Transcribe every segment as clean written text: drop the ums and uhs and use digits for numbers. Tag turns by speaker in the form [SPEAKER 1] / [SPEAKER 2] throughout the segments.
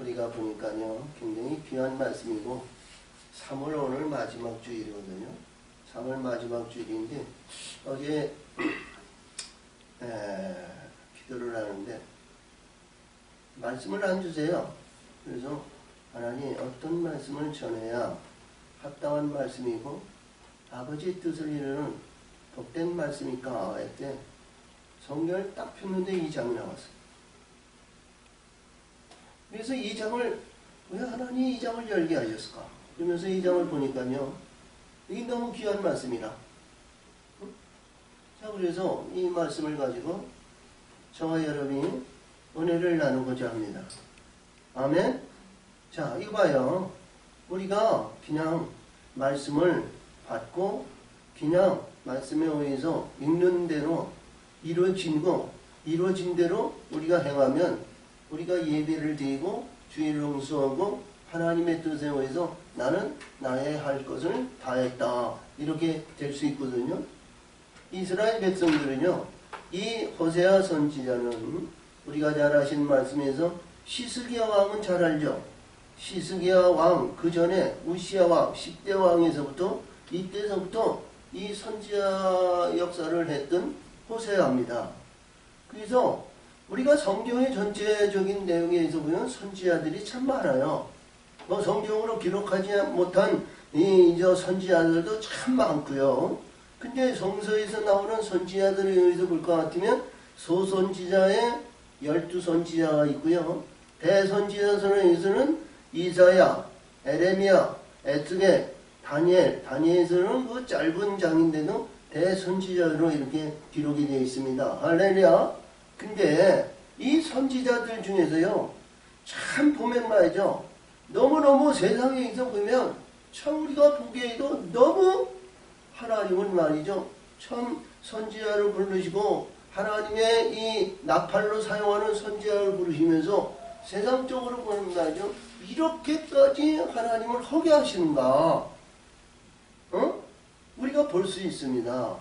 [SPEAKER 1] 우리가 보니까요, 굉장히 귀한 말씀이고, 3월 오늘 마지막 주일이거든요. 3월 마지막 주일인데, 어제, 기도를 하는데, 말씀을 안 주세요. 그래서, 하나님, 어떤 말씀을 전해야 합당한 말씀이고, 아버지의 뜻을 이루는 복된 말씀일까 했대. 성경을 딱 폈는데 이 장이 나왔어요. 그래서 이 장을 왜 하나님이 이 장을 열게 하셨을까? 그러면서 이 장을 보니까요, 이게 너무 귀한 말씀이라. 자, 그래서 이 말씀을 가지고 저와 여러분이 은혜를 나누고자 합니다. 아멘. 자, 이거 봐요. 우리가 그냥 말씀을 받고 그냥 말씀에 의해서 읽는 대로 이루어진 대로 우리가 행하면 우리가 예배를 드리고 주의를 응수하고 하나님의 뜻에 의해서 나는 나의 할 것을 다했다. 이렇게 될 수 있거든요. 이스라엘 백성들은요. 이 호세아 선지자는 우리가 잘 아시는 말씀에서 시스기야 왕은 잘 알죠. 시스기야 왕 그 전에 우시야 왕 10대 왕에서부터 이때서부터 이 선지자 역사를 했던 호세아입니다. 그래서 우리가 성경의 전체적인 내용에 있어 보면 선지자들이 참 많아요. 뭐 성경으로 기록하지 못한 이 선지자들도 참 많고요. 근데 성서에서 나오는 선지자들에 의해서 볼 것 같으면 소선지자에 12선지자가 있고요. 대선지자에 의해서는 이사야, 에레미야, 에스겔, 다니엘에서는 그 짧은 장인데도 대선지자로 이렇게 기록이 되어 있습니다. 할렐루야. 근데 이 선지자들 중에서요, 참 보면 말이죠. 너무너무 세상에 있어 보면 참 우리가 보기에도 너무 하나님을 말이죠. 참 선지자를 부르시고 하나님의 이 나팔로 사용하는 선지자를 부르시면서 세상적으로 보는 말이죠. 이렇게까지 하나님을 허게 하시는가? 우리가 볼 수 있습니다.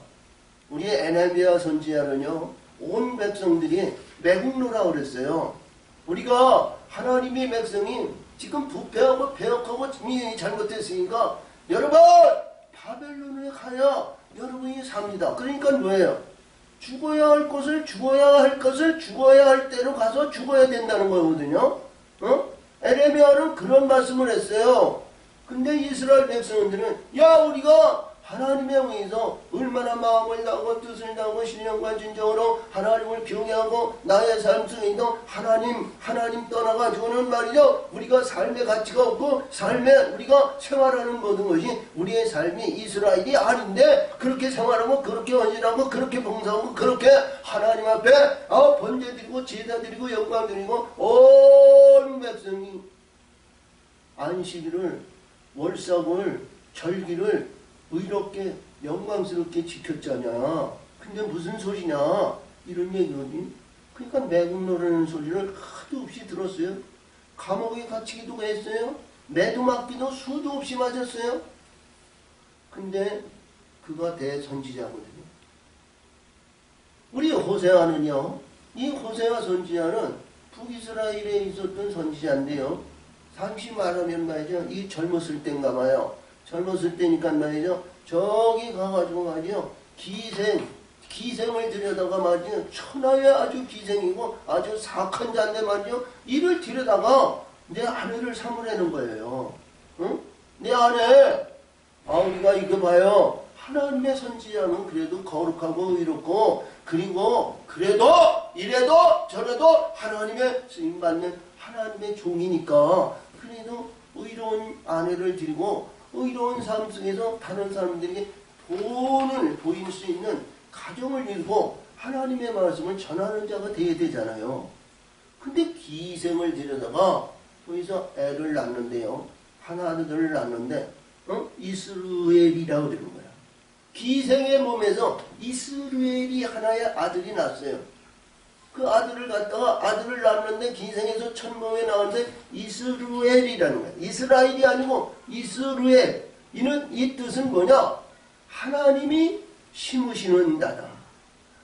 [SPEAKER 1] 우리의 에레미야 선지자는요. 온 백성들이 매국노라고 그랬어요. 우리가 하나님의 백성이 지금 부패하고 배역하고 이미 잘못됐으니까 여러분 바벨론에 가야 여러분이 삽니다. 그러니까 뭐예요? 죽어야 할 것을 죽어야 할 때로 가서 죽어야 된다는 거거든요. 에레미야는 그런 말씀을 했어요. 근데 이스라엘 백성들은 야 우리가 하나님에 의해서 얼마나 마음을 다하고 뜻을 다하고 신령과 진정으로 하나님을 경외하고 나의 삶 속에도 하나님 떠나가지고는 말이죠. 우리가 삶의 가치가 없고 삶에 우리가 생활하는 모든 것이 우리의 삶이 이스라엘이 아닌데 그렇게 생활하고 그렇게 헌신하고 그렇게 봉사하고 그렇게 하나님 앞에 번제 드리고 제사 드리고 영광 드리고 온 백성이 안식일을 월삭을 절기를 의롭게 영광스럽게 지켰잖아. 근데 무슨 소리냐 이런 얘기거든. 그러니까 매국노라는 소리를 하도 없이 들었어요. 감옥에 갇히기도 했어요. 매도 맞기도 수도 없이 맞았어요. 근데 그가 대선지자거든요. 우리 호세아는요. 이 호세아 선지자는 북이스라엘에 있었던 선지자인데요. 당시 말하면 말이죠. 이 젊었을 때인가 봐요. 젊었을 때니까 말이죠. 저기 가가지고 말이죠. 기생을 들여다가 말이죠. 천하의 아주 기생이고 아주 사악한 자인데 말이죠. 이를 들여다가 내 아내를 삼으라는 거예요. 응? 내 아내. 우리가 이거 봐요. 하나님의 선지자는 그래도 거룩하고 의롭고 그리고 그래도 이래도 저래도 하나님의 쓰임받는 하나님의 종이니까 그래도 의로운 아내를 드리고 의로운 삶 속에서 다른 사람들에게 본을 보일 수 있는 가정을 이루고 하나님의 말씀을 전하는 자가 되어야 되잖아요. 근데 기생을 들여다가 거기서 애를 낳는데요. 하나 아들을 낳는데 이스루엘이라고 그러는 거야. 기생의 몸에서 이스루엘이 하나의 아들이 났어요. 그 아들을 갖다가 아들을 낳았는데 기생에서 첫 몸에 나왔는데 이스루엘이라는 거야. 이스라엘이 아니고 이스루엘. 이 뜻은 뭐냐? 하나님이 심으시는 자다.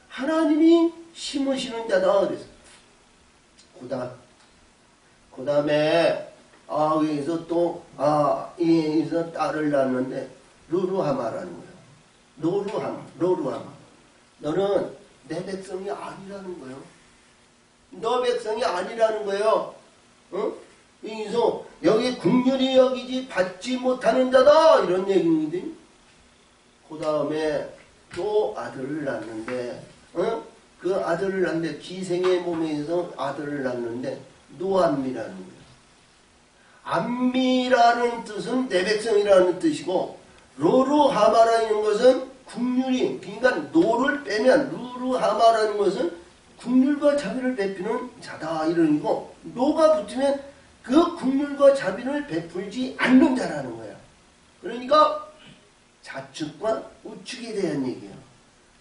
[SPEAKER 1] 하나님이 심으시는 자다. 그래서 그 다음에 여기서 또 여기서 딸을 낳는데 루루하마라는 거예요. 로루하마. 너는 내 백성이 아니라는 거예요. 너 백성이 아니라는 거예요. 그래서 여기 국률이 여기지 받지 못하는 자다 이런 얘기인데, 그 다음에 또 아들을 낳는데 그 아들을 낳는데 기생의 몸에서 아들을 낳는데 노암미라는 거예요. 암미라는 뜻은 내 백성이라는 뜻이고, 로루하마라는 것은 국률이, 그러니까 노를 빼면 루루하마라는 것은 국률과 자비를 베푸는 자다 이런 거. 노가 붙으면 그 국률과 자비를 베풀지 않는 자라는 거야. 그러니까 자축과 우축에 대한 얘기야.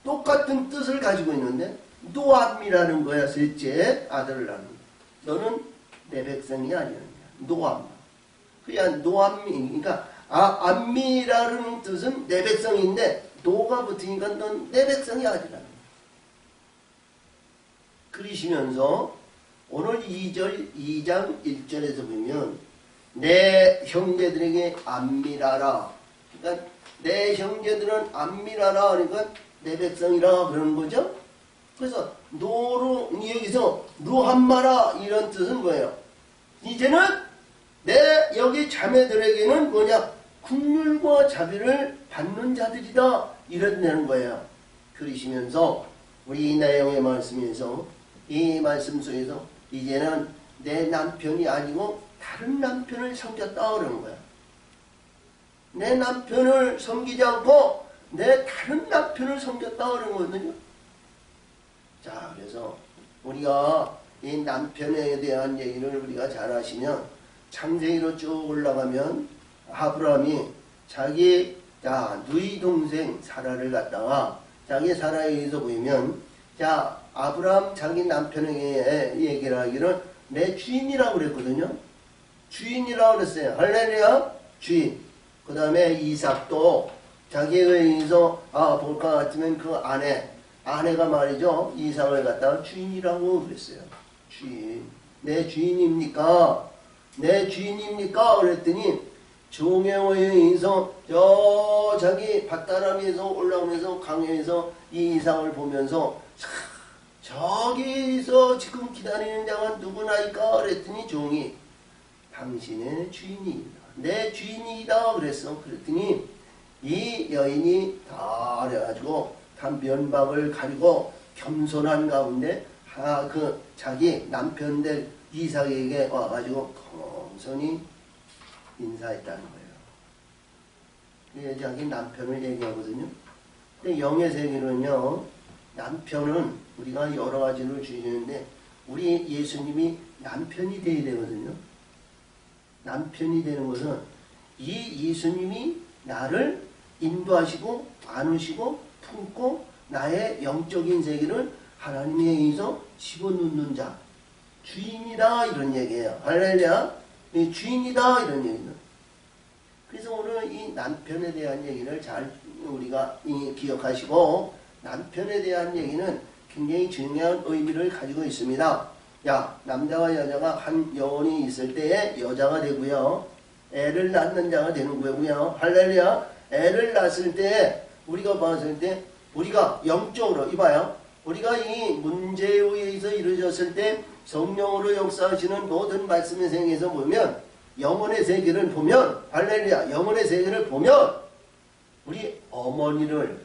[SPEAKER 1] 똑같은 뜻을 가지고 있는데 노암이라는 거야. 셋째 아들을 낳는 거야. 너는 내 백성이 아니야. 노암. 그냥 노암미. 그러니까 암미라는 뜻은 내 백성인데 노가 붙으니까 넌 내 백성이 아니라는 거야. 그러시면서 오늘 2장 1절에서 보면 내 형제들에게 안밀하라. 그러니까 내 형제들은 안밀하라. 그러니까 내 백성이라 그러는 거죠. 그래서 여기서 루함마라 이런 뜻은 뭐예요? 이제는 내 여기 자매들에게는 뭐냐? 국률과 자비를 받는 자들이다. 이런다는 거예요. 그러시면서 우리 이 내용의 말씀에서 이 말씀 속에서 이제는 내 남편이 아니고 다른 남편을 섬겼다 그러는 거야. 내 남편을 섬기지 않고 내 다른 남편을 섬겼다 그러는 거거든요. 자, 그래서 우리가 이 남편에 대한 얘기를 우리가 잘 아시면 창세기로 쭉 올라가면 아브라함이 자기 누이 동생 사라를 갖다가 자기 사라에 의해서 보이면 아브라함 자기 남편에게 얘기를 하기를 내 주인이라고 그랬거든요. 주인이라고 그랬어요. 할렐루야. 주인. 그 다음에 이삭도 자기에 의해서 볼 것 같으면 그 아내가 말이죠. 이삭을 갖다가 주인이라고 그랬어요. 주인. 내 주인입니까? 내 주인입니까? 그랬더니 종에게 의해서 자기 밧다람에서 올라오면서 강에서 이 이삭을 보면서 저기서 지금 기다리는 자가 누구나이까? 그랬더니 종이 당신의 주인이다. 내 주인이다. 그랬더니 이 여인이 다 그래가지고 다 면박을 가리고 겸손한 가운데 자기 남편 될 이삭에게 와가지고 겸손히 인사했다는 거예요. 자기 남편을 얘기하거든요. 근데 영의 세계는요, 남편은 우리가 여러 가지를 주시는데 우리 예수님이 남편이 되어야 되거든요. 남편이 되는 것은 이 예수님이 나를 인도하시고 안으시고 품고 나의 영적인 세계를 하나님에 의해서 집어넣는 자, 주인이다 이런 얘기예요. 할렐루야. 주인이다 이런 얘기는. 그래서 오늘 이 남편에 대한 얘기를 잘 우리가 기억하시고, 남편에 대한 얘기는 굉장히 중요한 의미를 가지고 있습니다. 남자와 여자가 한 영혼이 있을 때에 여자가 되고요, 애를 낳는 자가 되는 거고요. 할렐루야. 애를 낳았을 때 우리가 봤을 때 우리가 영적으로 이봐요. 우리가 이 문제에 의해서 이루어졌을 때 성령으로 역사하시는 모든 말씀의 세계에서 보면, 영혼의 세계를 보면, 할렐루야, 영혼의 세계를 보면 우리 어머니를,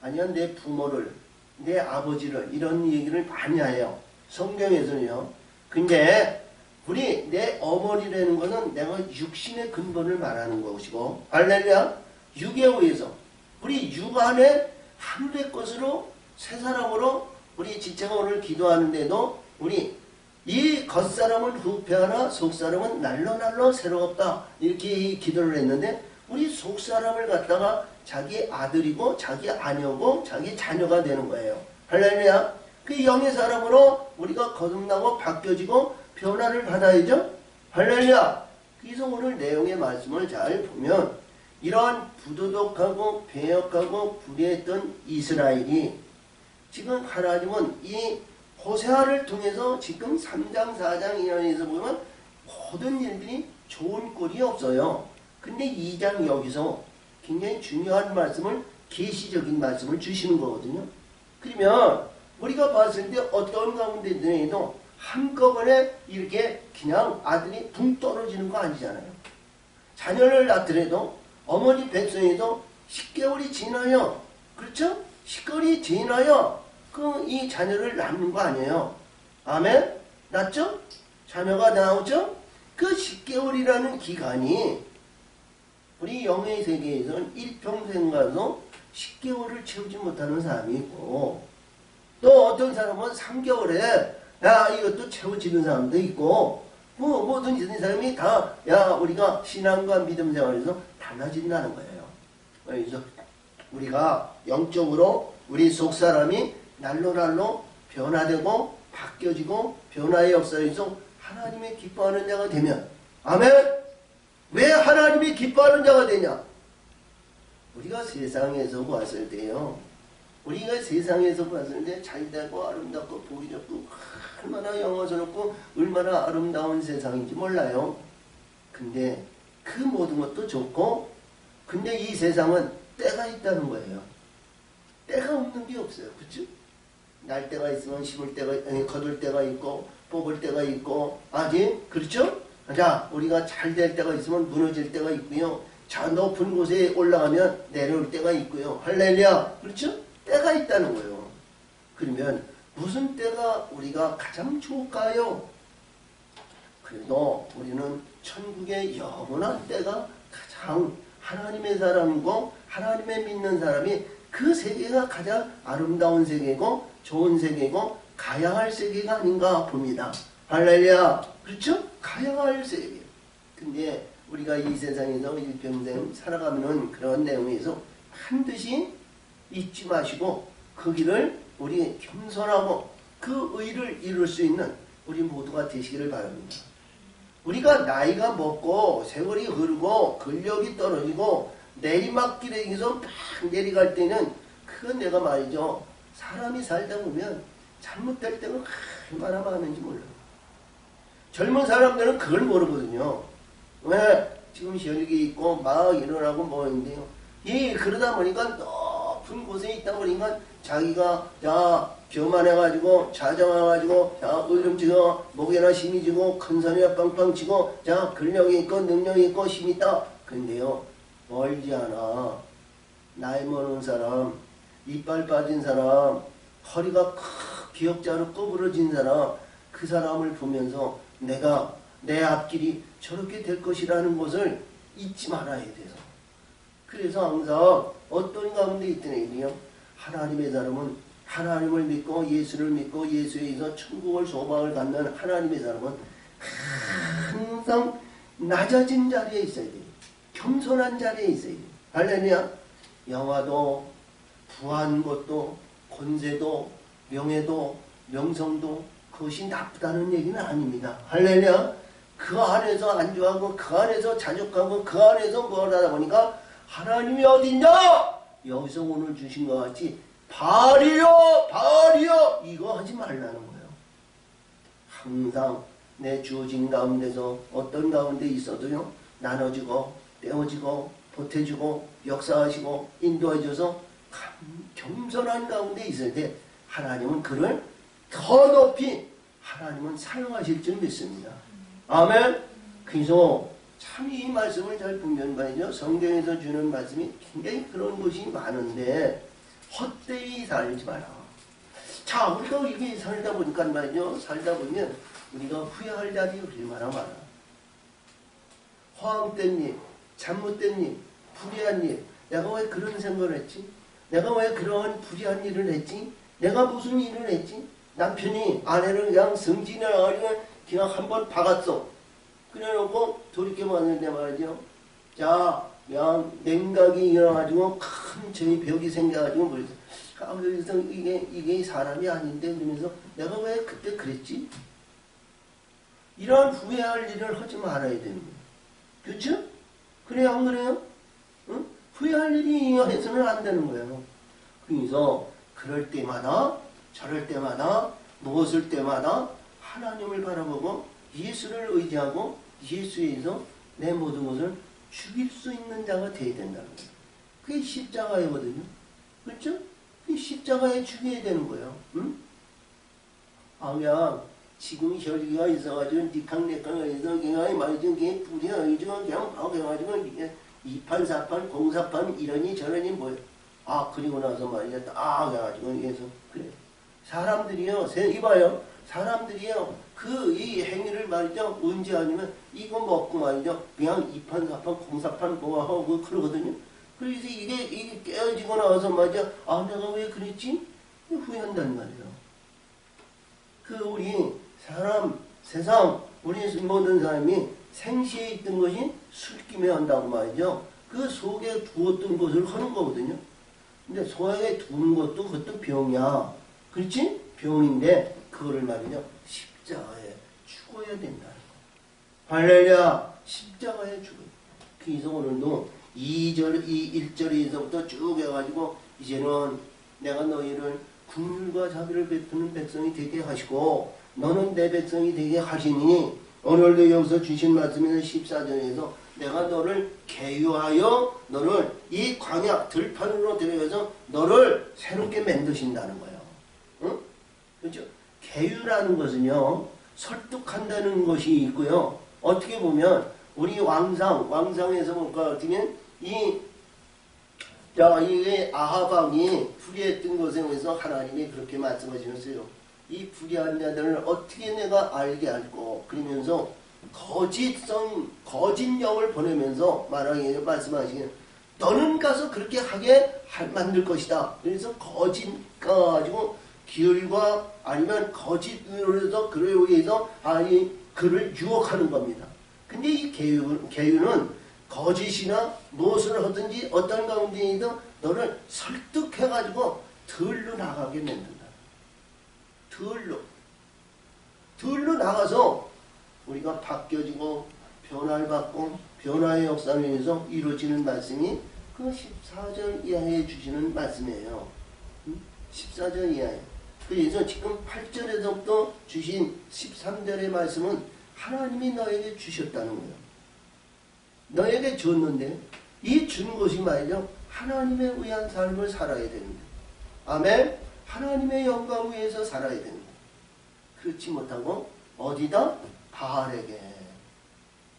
[SPEAKER 1] 아니면 내 부모를, 내 아버지를, 이런 얘기를 많이 해요. 성경에서는요. 근데 우리 내 어머니라는 것은 내가 육신의 근본을 말하는 것이고, 할렐루야, 육에 의해서 우리 육 안에 하늘의 것으로 새 사람으로 우리 지체가 오늘 기도하는데도 우리 이 겉사람은 후패하나 속사람은 날로 새롭다 이렇게 기도를 했는데, 우리 속사람을 갖다가 자기 아들이고 자기 아녀고 자기 자녀가 되는 거예요. 할렐루야. 그 영의 사람으로 우리가 거듭나고 바뀌어지고 변화를 받아야죠. 할렐루야. 그래서 오늘 내용의 말씀을 잘 보면 이러한 부도덕하고 배역하고 불의했던 이스라엘이 지금 하나님은 이 호세아를 통해서 지금 3장 4장 이하에서 보면 모든 일들이 좋은 꼴이 없어요. 근데 2장 여기서 굉장히 중요한 말씀을, 계시적인 말씀을 주시는 거거든요. 그러면 우리가 봤을 때 어떤 가운데에도 한꺼번에 이렇게 그냥 아들이 붕 떨어지는 거 아니잖아요. 자녀를 낳더라도 어머니 백성에도 10개월이 지나요. 그렇죠? 10개월이 지나요. 이 자녀를 낳는 거 아니에요. 아멘? 낳죠? 자녀가 나오죠? 그 10개월이라는 기간이 우리 영의 세계에서는 일평생 가도 10개월을 채우지 못하는 사람이 있고, 또 어떤 사람은 3개월에 이것도 채워지는 사람도 있고, 모든 사람이 다 우리가 신앙과 믿음 생활에서 달라진다는 거예요. 그래서 우리가 영적으로 우리 속 사람이 날로 변화되고 바뀌어지고 변화의 역사에서 하나님의 기뻐하는 자가 되면, 아멘! 왜 하나님이 기뻐하는 자가 되냐? 우리가 세상에서 봤을 때요, 우리가 세상에서 봤을 때 잘되고 아름답고 보기 좋고 얼마나 영화스럽고 얼마나 아름다운 세상인지 몰라요. 근데 그 모든 것도 좋고, 근데 이 세상은 때가 있다는 거예요. 때가 없는 게 없어요. 그렇죠? 날 때가 있으면 심을 때가, 거둘 때가 있고 뽑을 때가 있고, 아직 그렇죠? 자, 우리가 잘 될 때가 있으면 무너질 때가 있고요. 저 높은 곳에 올라가면 내려올 때가 있고요. 할렐루야. 그렇죠? 때가 있다는 거예요. 그러면 무슨 때가 우리가 가장 좋을까요? 그래도 우리는 천국의 영원한 때가 가장, 하나님의 사람이고 하나님의 믿는 사람이 그 세계가 가장 아름다운 세계고 좋은 세계고 가야 할 세계가 아닌가 봅니다. 할렐루야. 그렇죠? 가야 할 세계. 근데 우리가 이 세상에서 일평생 살아가는 그런 내용에서 반드시 잊지 마시고 그 길을 우리 겸손하고 그 의를 이룰 수 있는 우리 모두가 되시기를 바랍니다. 우리가 나이가 먹고 세월이 흐르고 근력이 떨어지고 내리막길에서 막 내려갈 때는 그건 내가 말이죠. 사람이 살다 보면 잘못될 때가 얼마나 많은지 몰라요. 젊은 사람들은 그걸 모르거든요. 왜? 지금 현역이 있고 막 일어나고 뭐 있는데요. 그러다 보니까 높은 곳에 있다 보니까 자기가 교만해가지고 자정해가지고 의름지고 목에나 힘이 지고 큰 소리나 빵빵 치고 근력이 있고 능력이 있고 힘이 있다. 근데요, 멀지 않아. 나이 먹은 사람, 이빨 빠진 사람, 허리가 기역자로 꼬부러진 사람, 그 사람을 보면서 내가 내 앞길이 저렇게 될 것이라는 것을 잊지 말아야 돼서. 그래서 항상 어떤 가운데 있더니요, 하나님의 사람은 하나님을 믿고 예수를 믿고 예수에 의해서 천국을 소망을 갖는 하나님의 사람은 항상 낮아진 자리에 있어야 돼요. 겸손한 자리에 있어야 돼요. 할렐루야. 영화도 부한 것도 권세도 명예도 명성도 그것이 나쁘다는 얘기는 아닙니다. 할렐루야. 그 안에서 안주하고 그 안에서 자족하고 그 안에서 뭘 하다 보니까 하나님이 어딨냐? 여기서 오늘 주신 것 같이 발이요 이거 하지 말라는 거예요. 항상 내 주어진 가운데서 어떤 가운데 있어도요, 나눠주고 떼어주고 보태주고 역사하시고 인도해줘서 겸손한 가운데 있을 때 하나님은 그를 더 높이 하나님은 사용하실 줄 믿습니다. 아멘. 그래서 참 이 말씀을 잘 보면 말이죠, 성경에서 주는 말씀이 굉장히 그런 것이 많은데 헛되이 살지 마라. 자, 우리가 이게 살다 보니까 말이죠, 살다 보면 우리가 후회할 자리 얼마나 많아. 허황된 일, 잘못된 일, 불의한 일, 내가 왜 그런 생각을 했지? 내가 왜 그런 불의한 일을 했지? 내가 무슨 일을 했지? 남편이 아내를 그냥 성질을 아니면 그냥 한번 박았어. 그래놓고 돌이켜봤는데 말이죠. 자, 그냥 냉각이 일어나가지고 큰 저희 벽이 생겨가지고 그래서 그래서 이게 사람이 아닌데 그러면서 내가 왜 그때 그랬지? 이러한 후회할 일을 하지 말아야 되는 거예요. 그렇죠? 그래요, 안 그래요? 응? 후회할 일이 해서는 안 되는 거예요. 그래서 그럴 때마다 저럴 때마다 무엇을 때마다 하나님을 바라보고 예수를 의지하고 예수에서 내 모든 것을 죽일 수 있는 자가 되어야 된다는 거예요. 그게 십자가이거든요. 그렇죠? 그 십자가에 죽여야 되는 거예요. 응? 그냥 지금 혈기가 있어가지고 니캉내캉 해서 그냥 말이죠. 그게 뿌려가지고 그냥 해가지고 이판사판 공사판 이러니 저러니 뭐예요. 그리고 나서 말이죠. 해가지고 해서 그래. 사람들이요. 이봐요. 사람들이요. 이 행위를 말이죠. 언제 아니면 이거 먹고 말이죠. 그냥 이판사판 공사판 뭐하고 그러거든요. 그래서 이게 깨어지고 나서 말이죠. 내가 왜 그랬지? 후회한단 말이에요. 우리 사람, 세상, 우리 모든 사람이 생시에 있던 것이 술김에 한다고 말이죠. 그 속에 두었던 것을 하는 거거든요. 근데 속에 두는 것도 그것도 병이야. 그렇지? 병인데 그거를 말이죠. 십자가에 죽어야 된다는 거. 할렐루야! 십자가에 죽어야 돼. 그래서 오늘도 1절에서부터 쭉 해가지고 이제는 내가 너희를 긍휼과 자비를 베푸는 백성이 되게 하시고 너는 내 백성이 되게 하시니 오늘도 여기서 주신 말씀에는 14절에서 내가 너를 계유하여 너를 이 광야 들판으로 데려가서 너를 새롭게 만드신다는 거예요. 응? 그렇죠? 계유라는 것은요 설득한다는 것이 있고요. 어떻게 보면 우리 왕상에서 볼까 어떻게 이게 아하방이 불의했던 것에 의해서 하나님이 그렇게 말씀하시면서요. 이 불의한 자들을 어떻게 내가 알게 할고 그러면서 거짓 영을 보내면서 말씀하시기는 너는 가서 그렇게 하게 만들 것이다. 그래서 거짓 가지고 기울과 아니면 거짓으로 해서 그에 의해서 그를 유혹하는 겁니다. 근데 이 계유는 거짓이나 무엇을 하든지 어떤 가운데에든 너를 설득해가지고 들로 나가게 만든다. 들로 나가서 우리가 바뀌어지고 변화를 받고 변화의 역사를 위해서 이루어지는 말씀이 그 14절 이하에 주시는 말씀이에요. 14절 이하에. 그래서 지금 8절에서부터 주신 13절의 말씀은 하나님이 너에게 주셨다는 거예요. 너에게 줬는데 이 준 것이 말이죠. 하나님에 의한 삶을 살아야 되는데 아멘. 하나님의 영광을 위해서 살아야 됩니다. 그렇지 못하고 어디다? 바알에게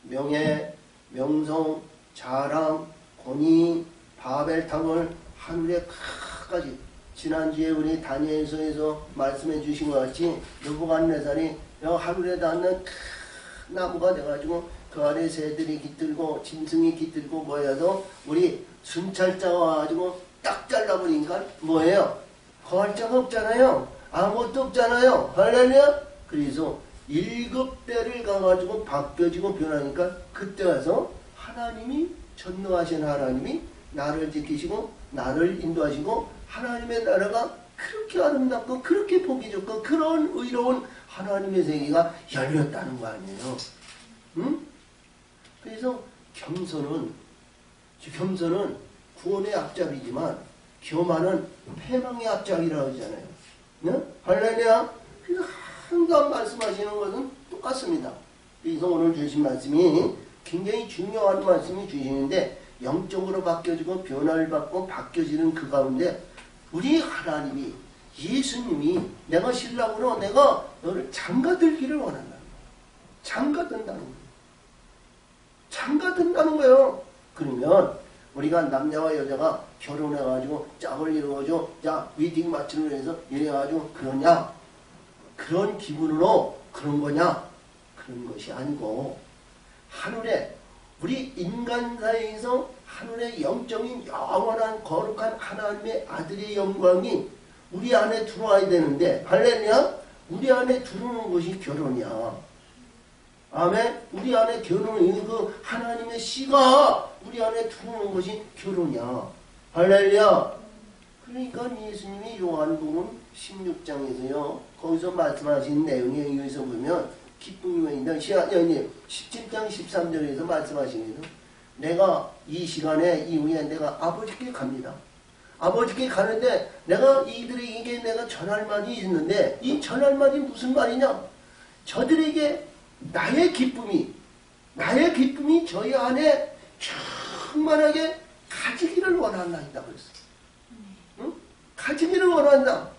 [SPEAKER 1] 명예, 명성, 자랑, 권위, 바벨탑을 하늘에 크까지 지난주에 우리 다니엘서에서 말씀해 주신 것 같이 느부갓네살이 하늘에 닿는 큰 나무가 돼가지고 그 안에 새들이 깃들고 짐승이 깃들고 뭐해도 우리 순찰자가 와가지고 딱 잘라버리니까 뭐예요? 거할자가 없잖아요. 아무것도 없잖아요. 할렐루야. 그래서 7배를 가가지고 바뀌어지고 변하니까 그때 와서 하나님이 전능하신 하나님이 나를 지키시고 나를 인도하시고 하나님의 나라가 그렇게 아름답고 그렇게 보기 좋고 그런 의로운 하나님의 세계가 열렸다는 거 아니에요. 응? 그래서 겸손은 구원의 앞잡이지만 교만은 패망의 앞잡이라고 하잖아요. 네? 할렐루야. 그래서 항상 말씀하시는 것은 똑같습니다. 그래서 오늘 주신 말씀이 굉장히 중요한 말씀이 주시는데 영적으로 바뀌어지고 변화를 받고 바뀌어지는 그 가운데 우리 하나님이 예수님이 내가 신랑으로 내가 너를 장가들기를 원한다는 거예요. 장가든다는 거예요. 장가든다는 거예요. 그러면 우리가 남자와 여자가 결혼해가지고 짝을 이루어줘 자 웨딩 마치를 해서 이래가지고 그러냐 그런 기분으로 그런 거냐 그런 것이 아니고 하늘에 우리 인간 사이에서 하늘의 영적인 영원한 거룩한 하나님의 아들의 영광이 우리 안에 들어와야 되는데 할렐루야 우리 안에 들어오는 것이 결혼이야. 아멘. 우리 안에 결혼이 그 하나님의 씨가 우리 안에 들어오는 것이 결혼이야. 할렐루야. 그러니까 예수님이 요한복음 16장에서요 거기서 말씀하신 내용에 의해서 보면 기쁨이 왜냐면 17장 13절에서 말씀하시면서 내가 이 시간에 이후에 내가 아버지께 갑니다. 아버지께 가는데 내가 이들에게 내가 전할 말이 있는데 이 전할 말이 무슨 말이냐? 저들에게 나의 기쁨이 저희 안에 충만하게 가지기를 원한다 그랬어. 응? 가지기를 원한다.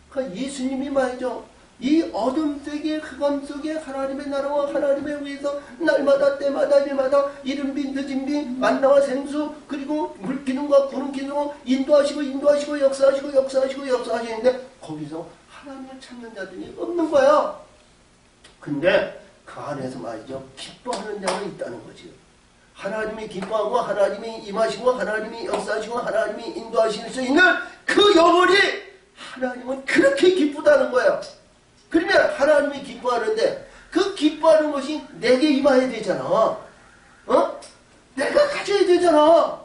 [SPEAKER 1] 그러니까 예수님이 말이죠. 이 어둠 세계 흑암 속에 하나님의 나라와 하나님의 위에서 날마다 때마다 일마다 이른비 늦은비 만나와 생수 그리고 물기둥과 구름기둥으로 인도하시고 역사하시는데 거기서 하나님을 찾는 자들이 없는 거야. 근데 그 안에서 말이죠. 기뻐하는 자가 있다는 거지. 하나님이 기뻐하고 하나님이 임하시고 하나님이 역사하시고 하나님이 인도하실 수 있는 그 영혼이 하나님은 그렇게 기쁘다는 거야. 그러면 하나님이 기뻐하는데 그 기뻐하는 것이 내게 임해야 되잖아. 어? 내가 가져야 되잖아.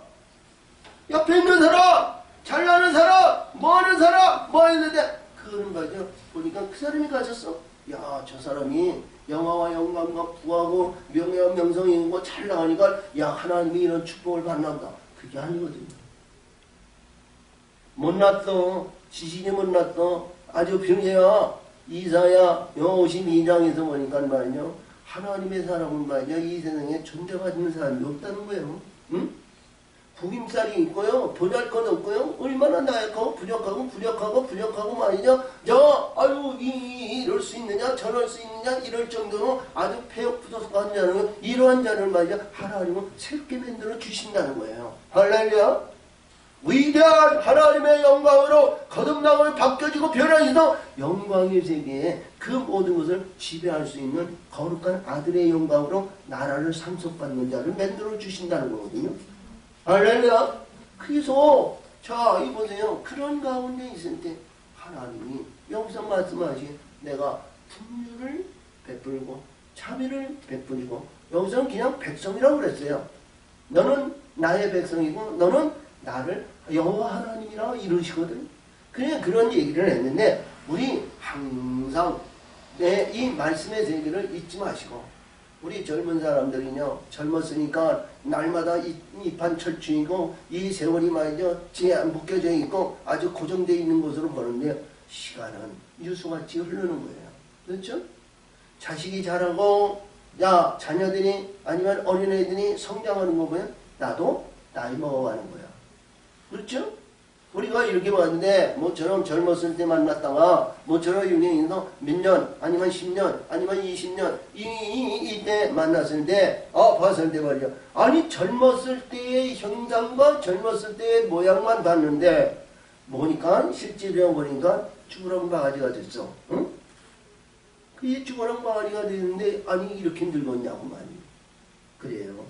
[SPEAKER 1] 옆에 있는 사람, 잘나는 사람, 뭐하는 사람, 뭐 했는데 그거는 말이죠. 보니까 그 사람이 가졌어. 야, 저 사람이 영화와 영광과 부하고 명예와 명성이 있고 잘 나가니까 야, 하나님이 이런 축복을 받는다. 그게 아니거든요. 못났어. 지식이 못났어. 아주 병이야. 이사야 52장에서 보니까 말이죠. 하나님의 사람은 말이죠. 이 세상에 존재받는 사람이 없다는 거예요. 응? 구김살이 있고요. 보잘것 없고요. 얼마나 나약하고 부족하고 말이죠. 아유 이럴 수 있느냐 저럴 수 있느냐 이럴 정도로 아주 폐역부족한 자는 이러한 자를 말이죠. 하나님은 새롭게 만들어 주신다는 거예요. 할렐루야. 위대한 하나님의 영광으로 거듭남을 바뀌어지고 변화해서 영광의 세계에 그 모든 것을 지배할 수 있는 거룩한 아들의 영광으로 나라를 상속받는 자를 만들어 주신다는 거거든요. 할렐루야. 그래서 자 이보세요. 그런 가운데 있을 때 하나님이 여기서 말씀하신 내가 풍류를 베풀고 자비를 베풀고 여기서는 그냥 백성이라고 그랬어요. 너는 나의 백성이고 너는 나를 여호와 하나님이라 이러시거든. 그냥 그런 얘기를 했는데 우리 항상 이 말씀의 세계를 잊지 마시고 우리 젊은 사람들이요 젊었으니까 날마다 이판 철중이고 이 세월이 말이죠 묶여져 있고 아주 고정되어 있는 것으로 보는데 시간은 유수같이 흐르는 거예요. 그렇죠? 자식이 자라고 야 자녀들이 아니면 어린애들이 성장하는 거 보면 나도 나이 먹어가는 거야. 그렇죠? 우리가 이렇게 봤는데 모처럼 젊었을 때 만났다가 모처럼 유년에서 몇 년 아니면 10년 아니면 20년 이때 만났을 때 봤을 때 말이야. 아니 젊었을 때의 형상과 젊었을 때의 모양만 봤는데 보니까 실제로 보니까 쭈그랑 바가지가 됐어. 응? 그게 쭈그랑 바가지가 됐는데 아니 이렇게 늙었냐고 말이야. 그래요.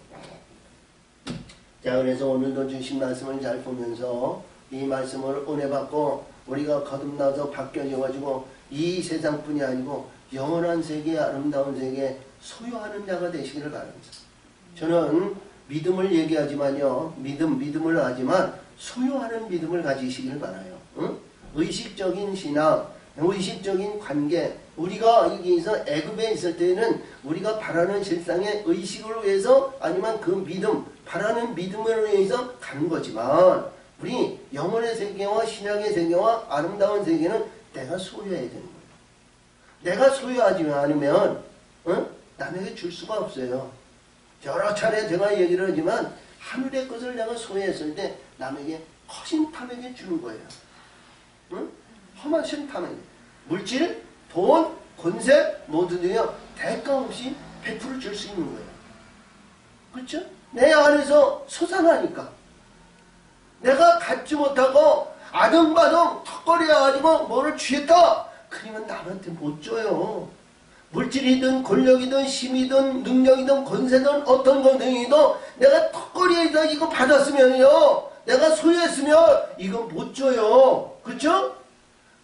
[SPEAKER 1] 자 그래서 오늘도 주신 말씀을 잘 보면서 이 말씀을 은혜받고 우리가 거듭나서 바뀌어져가지고 이 세상뿐이 아니고 영원한 세계 아름다운 세계 소유하는 자가 되시기를 바랍니다. 저는 믿음을 얘기하지만요 믿음을 하지만 소유하는 믿음을 가지시기를 바라요. 응? 의식적인 신앙 의식적인 관계 우리가 여기서 애굽에 있을 때는 우리가 바라는 실상의 의식을 위해서 아니면 그 믿음 바라는 믿음을 위해서 간 거지만 우리 영혼의 세계와 신약의 세계와 아름다운 세계는 내가 소유해야 되는 거예요. 내가 소유하지 않으면 남에게 줄 수가 없어요. 여러 차례 제가 얘기를 하지만 하늘의 것을 내가 소유했을 때 남에게 허심탄회하게 주는 거예요. 허심탄회하게 물질, 돈, 권세 모두도요 대가 없이 100% 줄 수 있는 거예요. 그렇죠? 내 안에서 솟아나니까 내가 갖지 못하고 아등바등 턱걸이해가지고 뭐를 취했다 그러면 남한테 못 줘요. 물질이든 권력이든 힘이든 능력이든 권세든 어떤 것이든 내가 턱걸이에서 이거 받았으면요 내가 소유했으면 이거 못 줘요. 그렇죠?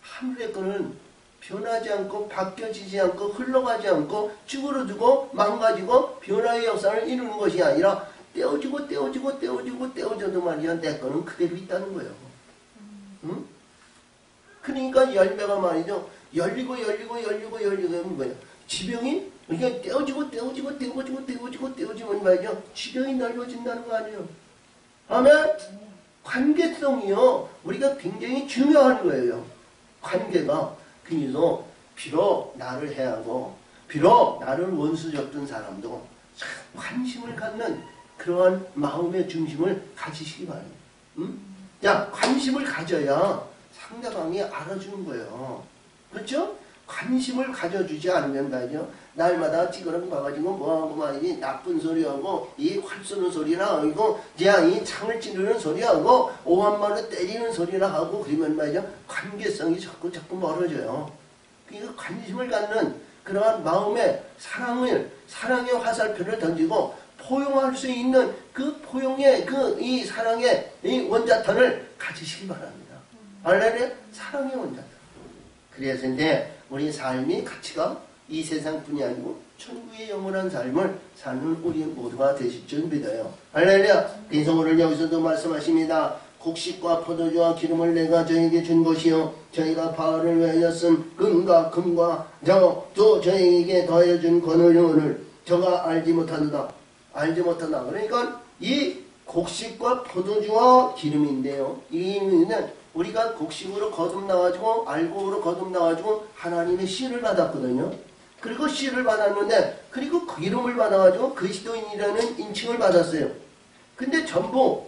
[SPEAKER 1] 하늘의 거는 변하지 않고 바뀌어지지 않고 흘러가지 않고 쭈그러들고 망가지고 변화의 역사를 이루는 것이 아니라 떼어지고 말이야 내 거는 그대로 있다는 거예요. 응? 그러니까 열매가 말이죠 열리고 하는 거예요. 지병이 그러니까 떼어지고 말이죠 지병이 넓어진다는 거 아니에요. 아멘. 관계성이요 우리가 굉장히 중요한 거예요. 관계가 그래서 비록 나를 해하고 비록 나를 원수 줬던 사람도 관심을 갖는 그러한 마음의 중심을 가지시기 바랍니다. 응? 야, 관심을 가져야 상대방이 알아주는 거예요. 그렇죠? 관심을 가져주지 않으면 말이죠. 날마다 찌그러져 가가지고 뭐하고 말이지 나쁜 소리하고 이 활 쏘는 소리나 하고 이 창을 찌르는 소리하고 오한마로 때리는 소리나 하고 그러면 말이죠. 관계성이 자꾸 멀어져요. 그러니까 관심을 갖는 그러한 마음의 사랑의 화살표를 던지고 포용할 수 있는 그 포용의 이 사랑의 이 원자탄을 가지시기 바랍니다. 알레르야? 사랑의 원자탄. 그래서 이제 우리 삶이 가치가 이 세상뿐이 아니고 천국의 영원한 삶을 사는 우리 모두가 되실 줄 믿어요. 할렐루야. 그래서 오늘 여기서도 말씀하십니다. 곡식과 포도주와 기름을 내가 저에게 준 것이요 저희가 바알을 위하여 쓴 금과 또 저에게 더해준 권을 저가 알지 못하다. 그러니까 이 곡식과 포도주와 기름인데요. 이는 우리가 곡식으로 거듭나가지고 알곡으로 거듭나가지고 하나님의 씨를 받았거든요. 그리고 씨를 받았는데 그리고 그 기름을 받아가지고 그리스도인이라는 인칭을 받았어요. 근데 전부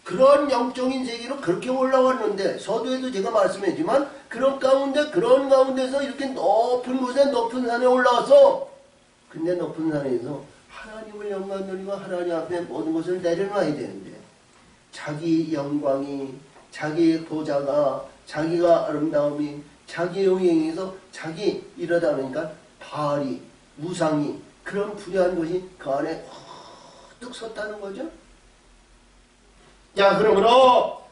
[SPEAKER 1] 그런 영적인 세계로 그렇게 올라왔는데 서두에도 제가 말씀했지만 그런 가운데서 이렇게 높은 곳에 높은 산에 올라와서 근데 높은 산에서 하나님을 영광 돌리고 하나님 앞에 모든 것을 내려놔야 되는데 자기 영광이 자기의 보좌가 자기가 아름다움이 자기의 영예에서 자기 이러다 보니까 바알이 우상이 그런 불의한 것이 그 안에 뚝 섰다는 거죠. 자,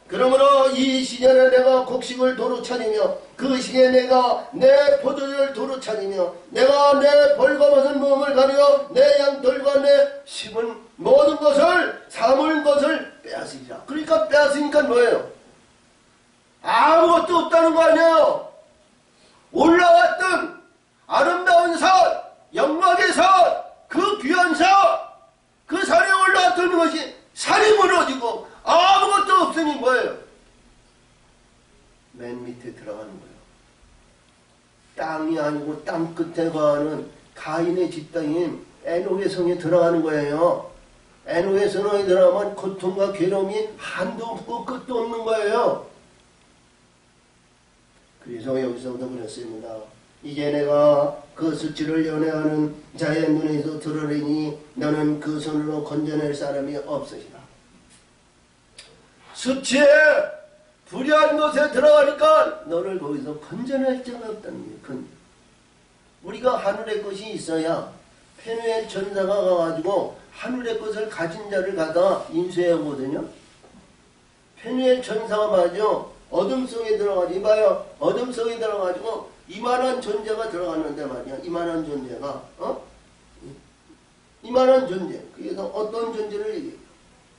[SPEAKER 1] 그러므로 이 시절에 내가 곡식을 도로 차리며 그 시기에 내가 내 포도주를 도로 차리며 내가 내 벌거벗은 몸을 가리어 내 양털과 내 심은 모든 것을 삼은 것을 빼앗으리라. 그러니까 빼앗으니까 뭐예요? 아무것도 없다는 거 아니에요. 올라왔던 아름다운 산, 영광의 산, 그 귀한 산, 그 산에 올라왔던 것이 산이 무너지고 아무것도 없으니 뭐예요? 맨 밑에 들어가는 거예요. 땅이 아니고 땅 끝에 거하는 가인의 집땅인 에녹의 성에 들어가는 거예요. 에녹의 성에 들어가면 고통과 괴로움이 한도 없고 끝도 없는 거예요. 그래서 여기서부터 그랬습니다. 이제 내가 그 수치를 연애하는 자의 눈에서 드러내니 너는 그 손으로 건져낼 사람이 없으시라. 수치에 불의한 것에 들어가니까 너를 거기서 건져낼 자가 없다는 거예요. 우리가 하늘의 것이 있어야 페누엘 전사가 가가지고 하늘의 것을 가진 자를 갖다 인수해야 하거든요. 페누엘 전사가 말이죠. 어둠 속에 들어가지 이봐요. 어둠 속에 들어가지고 이만한 존재가 들어갔는데 말이야. 이만한 존재가 이만한 존재. 그래서 어떤 존재를 얘기해?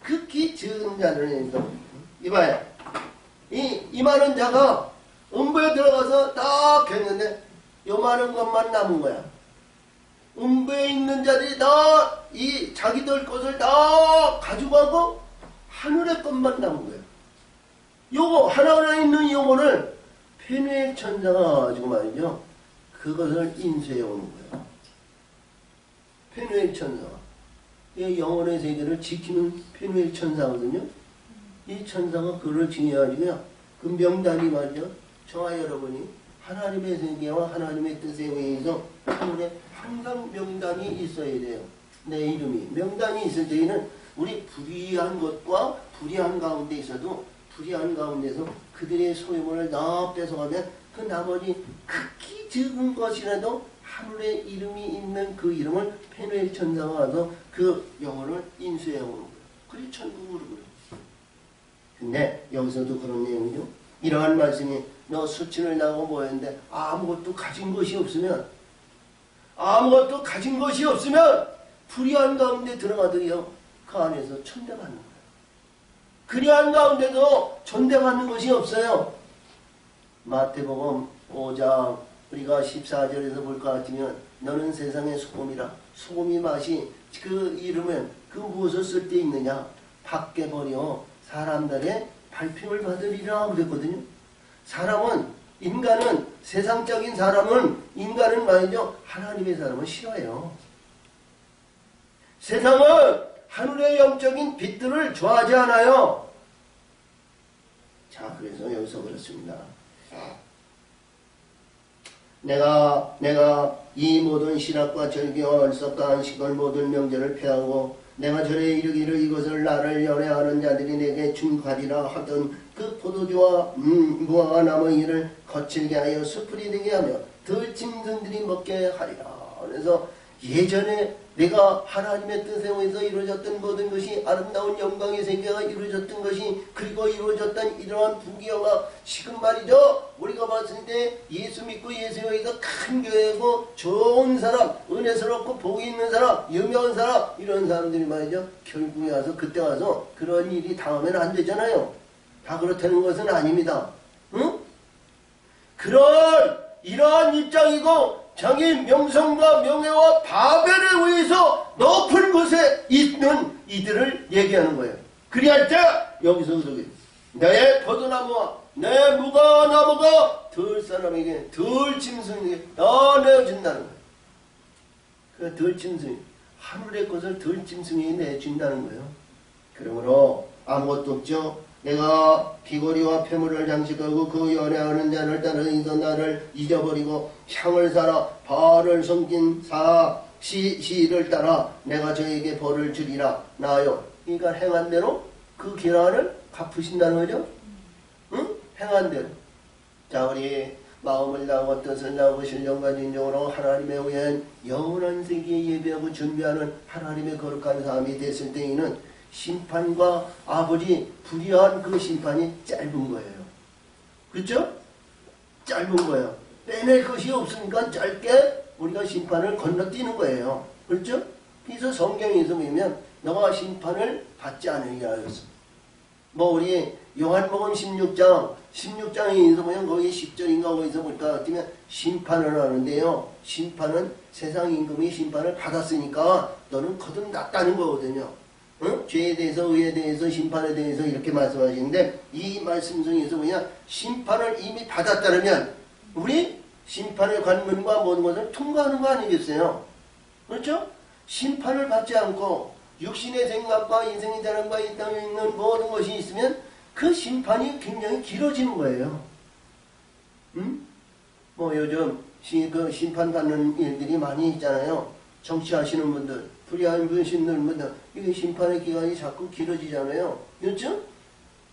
[SPEAKER 1] 극히 적은 자를 얘기해. 이봐요. 이만한 자가 음부에 들어가서 딱 했는데 요만한 것만 남은 거야. 음부에 있는 자들이 다 이 자기들 것을 다 가져가고 하늘의 것만 남은 거야. 요거 하나하나 있는 요거를 페누엘 천사가 가지고 말이죠. 그것을 인쇄해 오는 거예요. 페누엘 천사가. 이 영혼의 세계를 지키는 페누엘 천사거든요. 이 천사가 그걸 지내가지고요. 그 명단이 말이죠. 저와 여러분이 하나님의 세계와 하나님의 뜻에 의해서 하늘에 항상 명단이 있어야 돼요. 내 이름이. 명단이 있을 때에는 우리 불의한 것과 불의한 가운데 있어도 불의한 가운데서 그들의 소유물을 다 뺏어가면 그 나머지 극히 적은 것이라도 하늘에 이름이 있는 그 이름을 페누엘 천사가 와서 그 영혼을 인수해 오는 거예요. 그게 천국으로 그래요. 근데 여기서도 그런 내용이죠. 이러한 말씀이 너 수치를 나고 뭐였는데 아무것도 가진 것이 없으면 불의한 가운데 들어가더니요. 그 안에서 천대받는 거예요. 그리한 가운데도 존대받는 것이 없어요. 마태복음 5장 우리가 14절에서 볼 것 같으면 너는 세상의 소금이라. 소금이 맛이 그 이름은 그 무엇을 쓸 데 있느냐. 밖에 버려 사람들의 발평을 받으리라 그랬거든요. 사람은 인간은 세상적인 사람은 인간은 말이죠. 하나님의 사람은 싫어해요. 세상은 하늘의 영적인 빛들을 좋아하지 않아요. 자, 그래서 여기서 그렇습니다. 내가 이 모든 신학과 절기와 얼석과 안식을 모든 명절을 폐하고 내가 절에 이르기를 이것을 나를 연애하는 자들이 내게 준 과리라 하던 그 포도주와 무화과 나무 이를 거칠게 하여 수풀이 되게 하며 들짐승들이 먹게 하리라. 그래서 예전에 내가 하나님의 뜻에 의해서 이루어졌던 모든 것이 아름다운 영광의 세계가 이루어졌던 것이 그리고 이루어졌던 이러한 부귀영화 지금 말이죠. 우리가 봤을 때 예수 믿고 예수에 의해서 큰 교회고 좋은 사람, 은혜스럽고 복이 있는 사람, 유명한 사람 이런 사람들이 말이죠. 결국에 와서 그때 와서 그런 일이 당하면 안 되잖아요. 다 그렇다는 것은 아닙니다. 응? 이러한 입장이고 자기 명성과 명예와 바벨을 위해서 높은 곳에 있는 이들을 얘기하는 거예요. 그리할 때 여기서 그러게 내 포도나무와 내 무화과나무가 들사람에게 들짐승에게 다 내어준다는 거예요. 그 들짐승 하늘의 것을 들짐승이 내준다는 거예요. 그러므로 아무것도 없죠. 내가 귀걸이와 폐물을 장식하고 그 연애하는 자를 따르서 나를 잊어버리고 향을 사라 바알을 섬긴 시를 따라 내가 저에게 벌을 주리라 나요. 그러니까 행한 대로 그 계란을 갚으신다는 거죠. 응? 행한 대로. 자, 우리 마음을 다하고 뜻을 다하고 신령과 진정으로 하나님에 의한 영원한 세계에 예배하고 준비하는 하나님의 거룩한 삶이 됐을 때에는 심판과 아버지 불의한 그 심판이 짧은 거예요. 그렇죠? 짧은 거예요. 빼낼 것이 없으니까 짧게 우리가 심판을 건너뛰는 거예요. 그렇죠? 그래서 성경에서 보면 너가 심판을 받지 않으리라 하였습니다. 뭐 우리 요한복음 16장에서 보면 거기 10절인가 거기서 보니까 어쩌면 심판을 하는데요. 심판은 세상 임금이 심판을 받았으니까 너는 거듭났다는 거거든요. 응? 죄에 대해서 의에 대해서 심판에 대해서 이렇게 말씀하시는데 이 말씀 중에서 뭐냐 심판을 이미 받았다면 우리 심판의 관문과 모든 것을 통과하는 거 아니겠어요? 그렇죠? 심판을 받지 않고 육신의 생각과 인생의 자랑과 이 땅에 있는 모든 것이 있으면 그 심판이 굉장히 길어지는 거예요. 응? 뭐 요즘 그 심판받는 일들이 많이 있잖아요. 정치하시는 분들 불의한 분들 이게 심판의 기간이 자꾸 길어지잖아요. 그렇죠?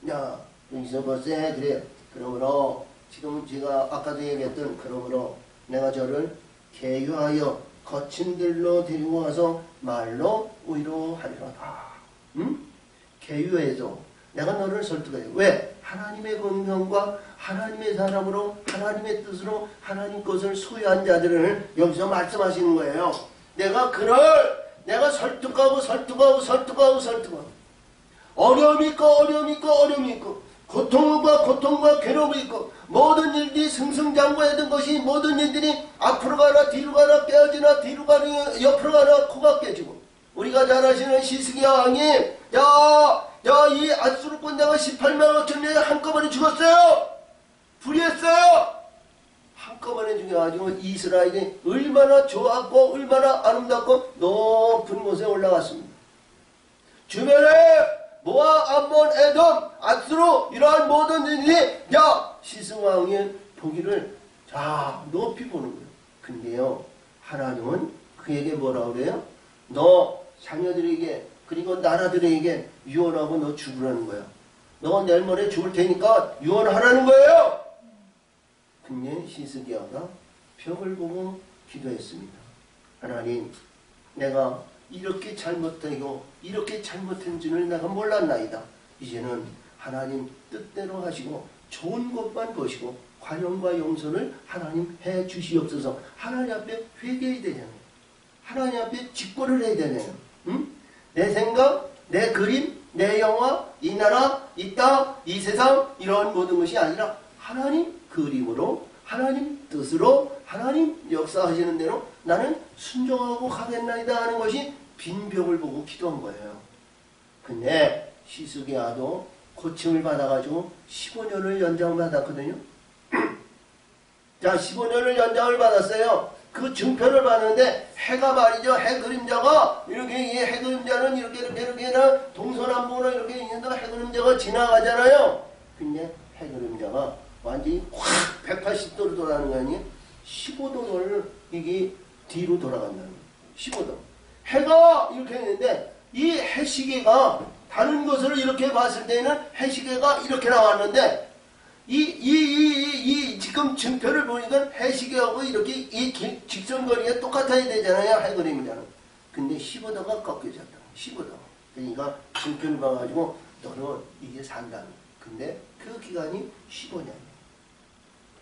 [SPEAKER 1] 야, 여기서 벌써 그래요. 그러므로 지금 제가 아까도 얘기했던 그러므로 내가 저를 계유하여 거친 들로 데리고 와서 말로 위로하리로다. 응? 계유해서 내가 너를 설득해요. 왜? 하나님의 권명과 하나님의 사람으로 하나님의 뜻으로 하나님 것을 소유한 자들을 여기서 말씀하시는 거예요. 내가 설득하고 어려움이 있고 고통과 괴로움이 있고 모든 일들이 승승장구했던 것이 모든 일들이 앞으로 가나 뒤로 가나 깨어지나 뒤로 가나 옆으로 가나 코가 깨지고 우리가 잘 아시는 시스기야 왕이 이 아수르 군대가 18만 5천 명이 한꺼번에 죽었어요. 불의했어요. 한꺼번에 죽여가지고 이스라엘이 얼마나 좋았고 얼마나 아름답고 높은 곳에 올라갔습니다. 주변에 모압, 암몬, 에돔, 아수르 이러한 모든 일이 시스왕의 보기를 높이 보는 거예요. 근데요 하나님은 그에게 뭐라고 그래요? 너 자녀들에게 그리고 나라들에게 유언하고 너 죽으라는 거야. 너 내일 모레 죽을 테니까 유언하라는 거예요. 근데 시스기야가 벽을 보고 기도했습니다. 하나님, 내가 이렇게 잘못되고 이렇게 잘못한 줄을 내가 몰랐나이다. 이제는 하나님 뜻대로 하시고 좋은 것만 보시고 관용과 용서를 하나님 해 주시옵소서. 하나님 앞에 회개해야 되잖아요. 하나님 앞에 직고를 해야 되잖아요. 응? 내 생각, 내 그림, 내 영화, 이 나라, 이 땅, 이 세상 이런 모든 것이 아니라 하나님 그림으로 하나님 뜻으로 하나님 역사하시는 대로 나는 순종하고 가겠나이다 하는 것이 빈 벽을 보고 기도한 거예요. 근데 시스기야도 고침을 받아가지고 15년을 연장받았거든요. 자, 15년을 연장을 받았어요. 그 증표를 받는데 해가 말이죠. 해 그림자가 이렇게 이 해 그림자는 이렇게 동서남북으로 이렇게 있는데 해 그림자가 지나가잖아요. 근데 해 그림자가 완전히 확 180도로 돌아가는 거 아니에요? 15도를 이게 뒤로 돌아간다는 거예요. 15도. 해가 이렇게 있는데 이 해시계가 다른 것을 이렇게 봤을 때는 해시계가 이렇게 나왔는데 지금 증표를 보니까 해시계하고 이렇게 이 직선거리가 똑같아야 되잖아요. 해 그림자는. 근데 15도가 꺾여졌다. 15도. 그러니까 증표를 봐가지고 너는 이게 산다는. 근데 그 기간이 15년이에요.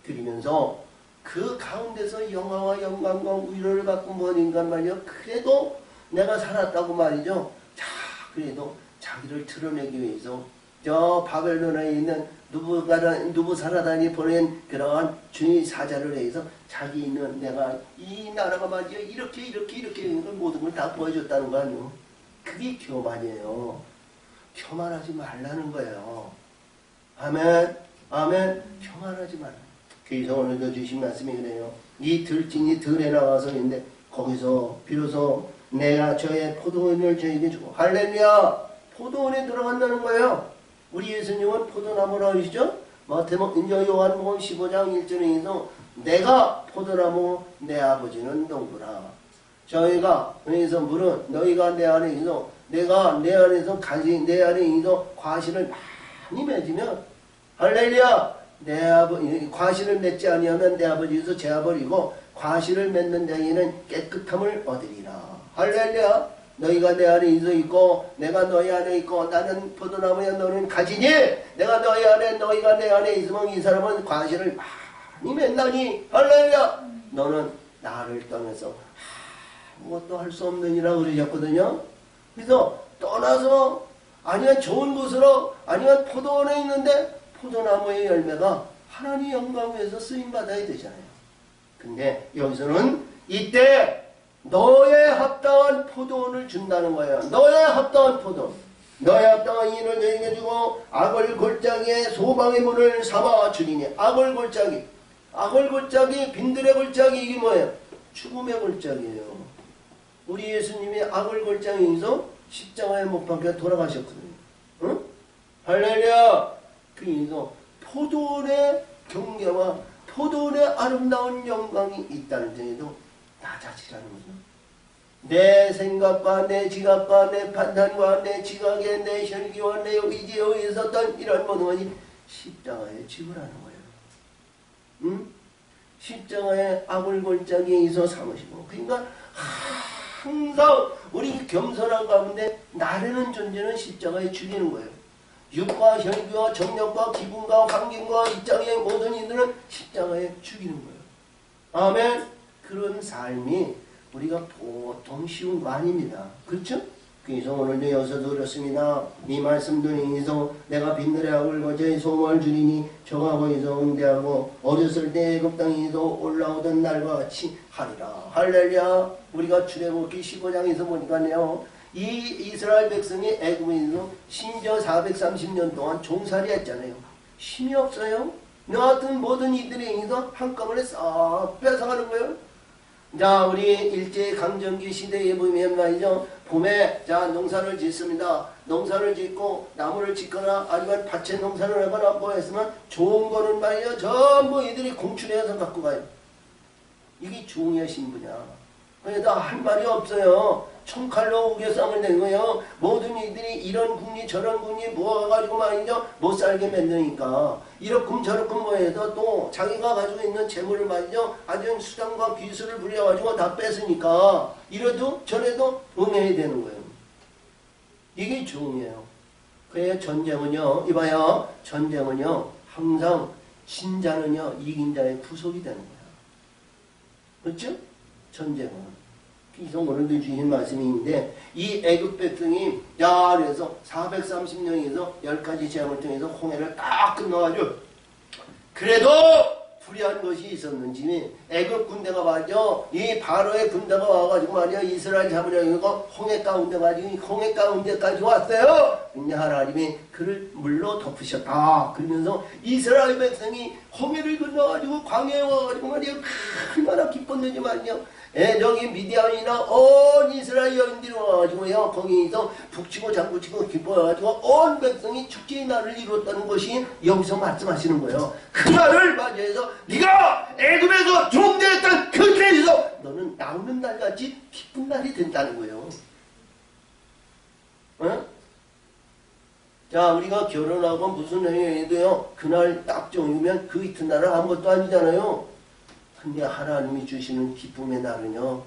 [SPEAKER 1] 그러면서 그 가운데서 영화와 영광과 위로를 받고 뭐인간 말이요. 그래도 내가 살았다고 말이죠. 자, 그래도 자기를 드러내기 위해서 저 바벨론에 있는 누부사라단이 보낸 그러한 주의 사자를 해서 자기 있는 내가 이 나라가 말이죠. 이렇게 모든 걸 다 보여줬다는 거 아니에요. 그게 교만이에요. 교만하지 말라는 거예요. 아멘. 아멘. 교만하지 말라. 그래서 오늘도 주신 말씀이 그래요. 이 들짐이 들에 나와서 있는데 거기서 비로소 내가 저의 포도원을 저에게 주고 할렐루야. 포도원에 들어간다는 거예요. 우리 예수님은 포도나무라 하시죠? 요한복음 15장 1절에서 내가 포도나무 내 아버지는 농부라. 저희가 그래서 물은 너희가 내 안에 있어 내가 내 안에서 내 안에 있어 과실을 많이 맺으면 할렐루야. 내 아버지 과실을 맺지 아니하면 내 아버지에서 제아버리고 과실을 맺는 자에는 깨끗함을 얻으리라. 할렐루야. 너희가 내 안에 있고 내가 너희 안에 있고 나는 포도나무야 너는 가지니 내가 너희 안에 너희가 내 안에 있으면 이 사람은 과실을 많이 맺나니 할렐루야. 너는 나를 떠나서 아무것도 할 수 없느니라 그러셨거든요. 그래서 떠나서 아니면 좋은 곳으로 아니면 포도원에 있는데 포도나무의 열매가 하나님 영광 위해서 쓰임받아야 되잖아요. 근데 여기서는 이때 너의 합당한 포도원을 준다는 거예요. 너의 합당한 포도원. 너의 합당한 인을 너에게 주고 악을 골짜기에 소방의 문을 삼아 주리니. 악을 골짜기. 악을 골짜기, 빈들의 골짜기 이게 뭐예요? 죽음의 골짜기예요. 우리 예수님이 악을 골짜기에서 십자가에 못 박혀 돌아가셨거든요. 응? 할렐루야. 그래서 포도원의 경계와 포도원의 아름다운 영광이 있다는 점에도 낮아지라는 거죠. 내 생각과 내 지각과 내 판단과 내 지각에 내 혈기와 내 의지에 의했었던 이런 모든 것이 십자가에 지불하는 거예요. 응? 십자가에 악을 골짜기에 있어 삼으시고 그러니까 항상 우리 겸손한 가운데 나르는 존재는 십자가에 죽이는 거예요. 육과 혈기와 정력과 기분과 환경과 입장의 모든 이들은 십자가에 죽이는 거예요. 아멘. 그런 삶이 우리가 보통 쉬운 거 아닙니다. 그렇죠? 그래서 오늘도 여기서도 그렇습니다. 이 말씀도 인해서 내가 빈들의 악을 거저히 소망을 주리니 저하고 이서 응대하고 어렸을 때 애굽 땅에서 올라오던 날과 같이 하리라. 할렐루야. 우리가 출애굽기 15장에서 보니까요. 이 이스라엘 백성이 애굽에서 심지어 430년 동안 종살이 했잖아요. 힘이 없어요. 너 같은 모든 이들에 의해서 한꺼번에 싹 뺏어가는 거예요. 자, 우리 일제강점기 시대에 보면 말이죠. 봄에 자 농사를 짓습니다. 농사를 짓고 나무를 짓거나 아니면 밭에 농사를 하거나 뭐 했으면 좋은 거는 말이죠. 전부 이들이 공출해서 갖고 가요. 이게 종의 신부냐. 그러니까 할 말이 없어요. 총칼로 우겨싸면 된 거예요. 모든 이들이 이런 국리 저런 국리 모아가지고 말이죠. 못 살게 만드니까 이렇군 저렇군 뭐해서 또 자기가 가지고 있는 재물을 말이죠. 아주 수단과 기술을 부려가지고 다 뺏으니까 이래도 저래도 응해야 되는 거예요. 이게 종이에요. 그래야 전쟁은요. 이봐요. 전쟁은요. 항상 진 자는요. 이긴 자의 후속이 되는 거야. 그렇죠? 전쟁은. 그래서 오늘도 주신 말씀이 있는데 이 애굽 백성이 야 그래서 430년에서 10가지 재앙을 통해서 홍해를 딱 끝나가지고 그래도 불의한 것이 있었는지 애굽 군대가 말이죠. 이 바로의 군대가 와가지고 말이야 이스라엘 잡으려고 홍해 가운데 가지고 홍해 가운데까지 왔어요. 근데 하나님이 그를 물로 덮으셨다. 그러면서 이스라엘 백성이 홍해를 건너가지고 광야에 와가지고 말이야 얼마나 기뻤는지 말이야. 저기 미디안이나 온 이스라엘 여인들이 와가지고요 거기서 북치고 장구치고 기뻐해가지고 온 백성이 축제의 날을 이뤘다는 것이 여기서 말씀하시는 거예요. 그 날을 맞이해서 네가 애굽에서 종되었던 그 길에서 너는 나오는 날같이 기쁜 날이 된다는 거예요. 어? 자, 우리가 결혼하고 무슨 행위해도요 그날 딱 정하면 그 이튿날은 아무것도 아니잖아요. 근데 하나님이 주시는 기쁨의 날은요,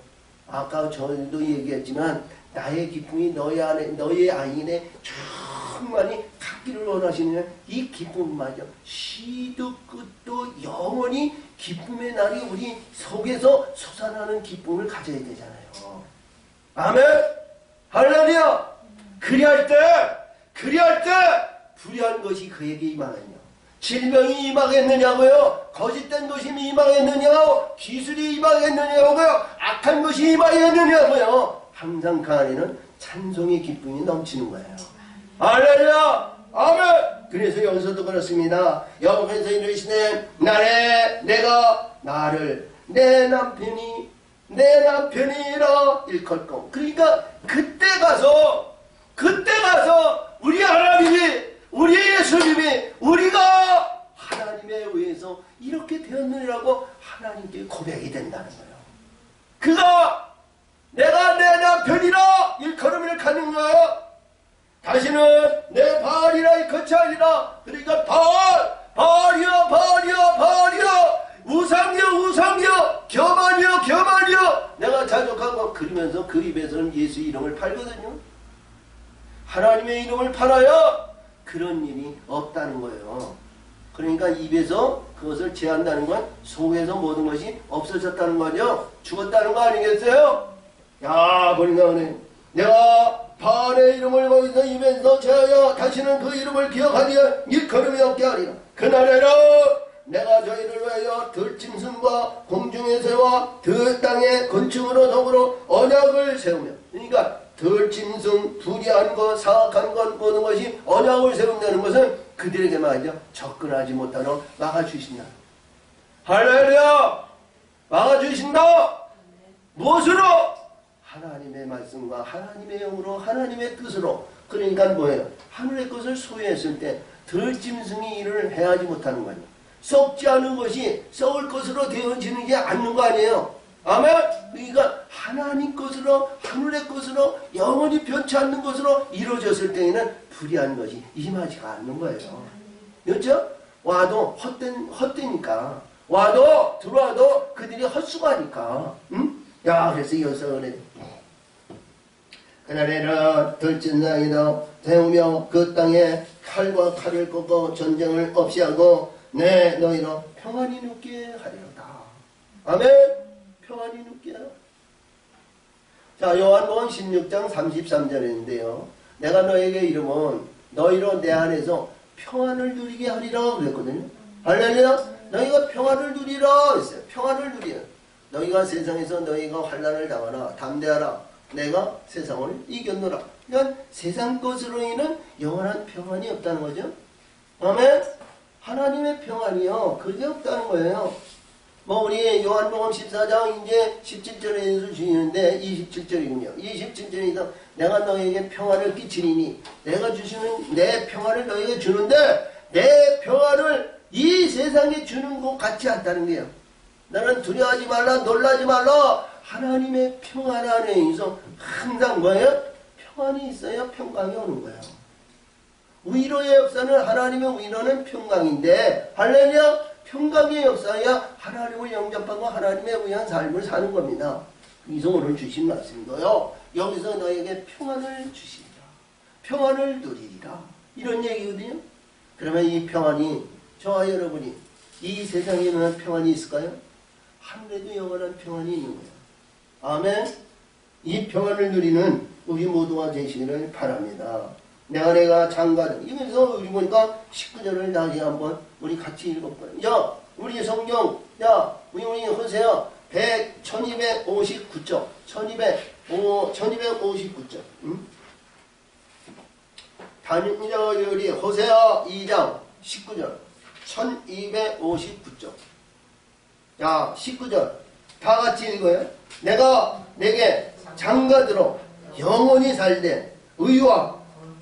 [SPEAKER 1] 아까 저도 얘기했지만 나의 기쁨이 너의 안에 충만히 갖기를 원하시는 이 기쁨마저 시도 끝도 영원히 기쁨의 날이 우리 속에서 솟아나는 기쁨을 가져야 되잖아요. 아멘. 할렐루야. 그리할 때 불의한 것이 그에게 임하느냐, 질병이 임하겠느냐고요, 거짓된 것이 임하겠느냐고, 기술이 임하겠느냐고요, 악한 것이 임하겠느냐고요. 항상 그 안에는 찬송의 기쁨이 넘치는 거예요. 할렐루야. 아멘. 그래서 여기서도 그렇습니다. 여호와께서 이르시되 내가 나를 내 남편이라 일컬고. 그러니까 그때 가서 우리 하나님이, 우리 예수님이 우리가 하나님에 의해서 이렇게 되었느니라고 하나님께 고백이 된다는 거예요. 그가 내가 내 남편이라 일컬음을 갖는 거예요. 다시는 내 바알이라 일컬지 아니라. 그러니까 바알이여 우상이여 겸하니여 내가 자족한 거. 그러면서 그 입에서는 예수 이름을 팔거든요. 하나님의 이름을 팔아야 그런 일이 없다는 거예요. 그러니까 입에서 그것을 제한다는 건 속에서 모든 것이 없어졌다는 거죠. 죽었다는 거 아니겠어요? 야, 보니까 그래. 내가 바알의 이름을 거기서 입에서 제하여 다시는 그 이름을 기억하니 일컬음이 없게 하리라. 그날에는 내가 저희를 위하여 들짐승과 공중의 새와 들 땅의 건축으로 더불어 언약을 세우며. 그러니까 들짐승, 불의한 것, 사악한 것, 모든 것이 언약을 세운다는 것은 그들에게 말이죠, 접근하지 못하도록 막아주신다. 할렐루야. 막아주신다. 무엇으로? 하나님의 말씀과 하나님의 영으로, 하나님의 뜻으로. 그러니까 뭐예요? 하늘의 것을 소유했을 때 들짐승이 일을 해하지 못하는 거 아니에요. 썩지 않은 것이 썩을 것으로 되어지는 게 않는 거 아니에요. 아멘. 그러니까 하나님 것으로, 하늘의 것으로, 영원히 변치 않는 것으로 이루어졌을 때에는 불의한 것이 임하지가 않는 거예요. 그렇죠? 와도 헛되니까. 와도 들어와도 그들이 헛수고하니까. 응? 야, 그래서 여기서 그래. 그날에는 들짐승이다 세우며 그 땅에 칼과 칼을 꺾어 전쟁을 없이 하고 내 너희로 평안히 눕게 하리로다. 아멘. 평안히 눕게 하라. 자, 요한복음 16장 33절인데요. 내가 너에게 이르면 너희로 내 안에서 평안을 누리게 하리라 그랬거든요. 할렐루야. 너희가 평안을 누리라 했어요. 평안을 누리라. 너희가 세상에서 너희가 환난을 당하라. 담대하라. 내가 세상을 이겼노라. 그러니까 세상 것으로 인한 영원한 평안이 없다는 거죠. 아멘. 하나님의 평안이요, 그게 없다는 거예요. 뭐 우리 요한복음 14장 이제 17절에서 주시는데 27절이군요. 27절에서 내가 너에게 평안을 끼치리니 내가 주시는 내 평안을 너에게 주는데 내 평안을 이 세상에 주는 것 같지 않다는 거예요. 나는 두려워하지 말라, 놀라지 말라. 하나님의 평안 안에 있어 항상 뭐예요? 평안이 있어야 평강이 오는 거예요. 위로의 역사는, 하나님의 위로는 평강인데, 할렐루야, 평강의 역사야 하나님을 영접하고 하나님에 의한 삶을 사는 겁니다. 그래서 오늘 주신 말씀도요, 여기서 너에게 평안을 주시리라, 평안을 누리리라, 이런 얘기거든요. 그러면 이 평안이, 저와 여러분이 이 세상에 있는 평안이 있을까요? 하늘에도 영원한 평안이 있는 거예요. 아멘. 이 평안을 누리는 우리 모두가 되시기를 바랍니다. 내가 장가를, 이면서 우리 보니까 19절을 다시 한번 우리 같이 읽어볼까요? 야, 우리 성경, 야, 우리 호세아 1259쪽. 1259쪽. 응? 단일절이 호세아 2장 19절. 1259쪽. 자, 19절. 다 같이 읽어요. 내가 내게 장가들어 영원히 살되 의와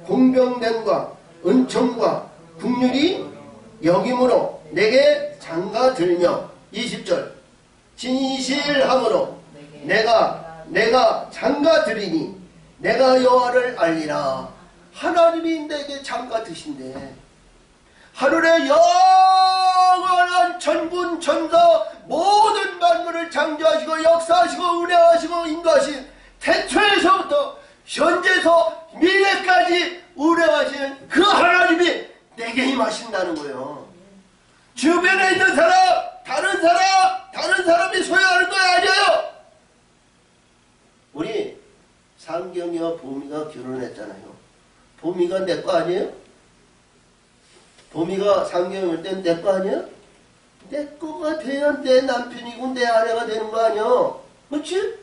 [SPEAKER 1] 공평됨과 은총과 긍휼이 여김으로 내게 장가들며 20절 진실함으로 내가 장가들이니 내가 여호와를 알리라. 하나님이 내게 장가드신대. 하늘의 영원한 천군 천사 모든 만물을 창조하시고 역사하시고 운행하시고 인도하신 태초에서부터 현재서 미래까지 운행하시는 그 하나님이 내게 임하신다는 거예요. 주변에 있는 사람, 다른 사람이 소유하는 거 아니에요. 우리 상경이와 보미가 결혼했잖아요. 보미가 내 거 아니에요? 보미가 상경일 땐 내 거 아니야? 내 거가 돼야 내 남편이고 내 아내가 되는 거 아니야? 그렇지?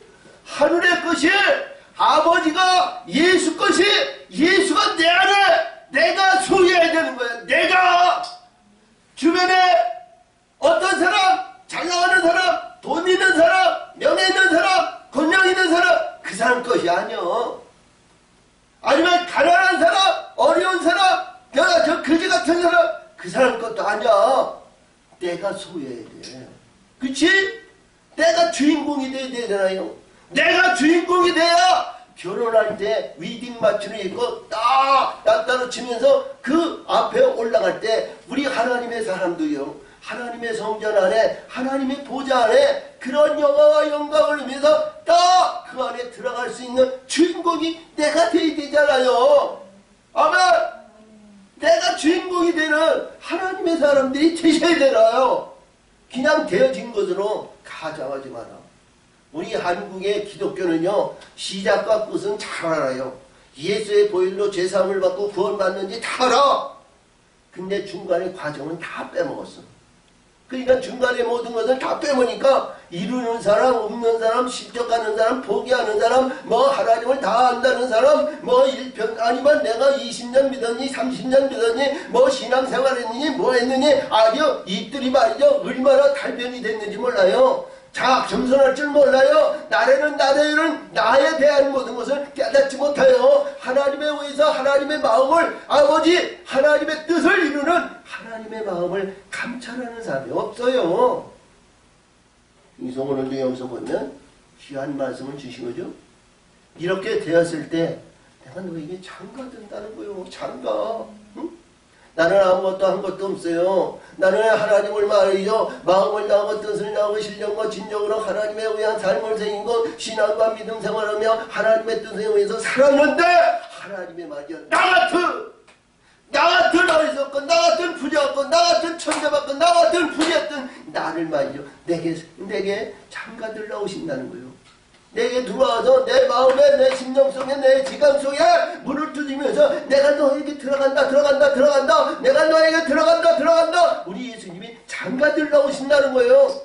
[SPEAKER 1] 하늘의 것이 아버지가 예수 것이 예수가 내 안에 내가 소유해야 되는 거야. 내가 주변에 어떤 사람, 잘 나가는 사람, 돈 있는 사람, 명예 있는 사람, 권력 있는 사람 그 사람 것이 아니야. 아니면 가난한 사람, 어려운 사람, 저 거지 같은 사람 그 사람 것도 아니야. 내가 소유해야 돼. 그치? 내가 주인공이 돼야 되잖아요. 내가 주인공이 돼야 결혼할 때 위딩 마취를 입고 따로 치면서 그 앞에 올라갈 때 우리 하나님의 사람도요. 하나님의 성전 안에 하나님의 보좌 안에 그런 영화와 영광을 위해서 딱 그 안에 들어갈 수 있는 주인공이 내가 돼야 되잖아요. 아멘. 내가 주인공이 되는 하나님의 사람들이 되셔야 되나요? 그냥 되어진 것으로 가져가지 마라. 우리 한국의 기독교는요, 시작과 끝은 잘 알아요. 예수의 보혈로 죄사함을 받고 구원받는지 다 알아. 근데 중간에 과정은 다 빼먹었어. 그러니까 중간에 모든 것을 다 빼먹으니까 이루는 사람, 없는 사람, 실족하는 사람, 포기하는 사람, 뭐 하나님을 다 안다는 사람, 뭐 일편 아니면 내가 20년 믿었니, 30년 믿었니, 뭐 신앙생활 했느니, 뭐 했느니, 아니요, 이들이 말이죠, 얼마나 달변이 됐는지 몰라요. 자, 겸손할 줄 몰라요. 나래는 나에 대한 모든 것을 깨닫지 못해요. 하나님에 의해서 하나님의 마음을 아버지 하나님의 뜻을 이루는 하나님의 마음을 감찰하는 사람이 없어요. 이서 오늘도 여기서 보면 귀한 말씀을 주신 거죠. 이렇게 되었을 때 내가 너에게 장가든다는 거예요. 장가. 응? 나는 아무것도 한 것도 없어요. 나는 하나님을 말이죠. 마음을 다하고 뜻을 다하고 신령과 진정으로 하나님에 의한 삶을 생기고 신앙과 믿음 생활하며 하나님의 뜻에 의해서 살았는데 하나님의 말이요. 나 같은 어리석고 나 같은 부자였고 나 같은 천재받고 나 같은 부자였던 나를 말이죠. 내게 장가들 나오신다는 거예요. 내게 들어와서 내 마음에 내 심령 속에 내 지감 속에 물을 두드리면서 내가 너에게 들어간다 내가 너에게 들어간다 우리 예수님이 장가들 나오신다는 거예요.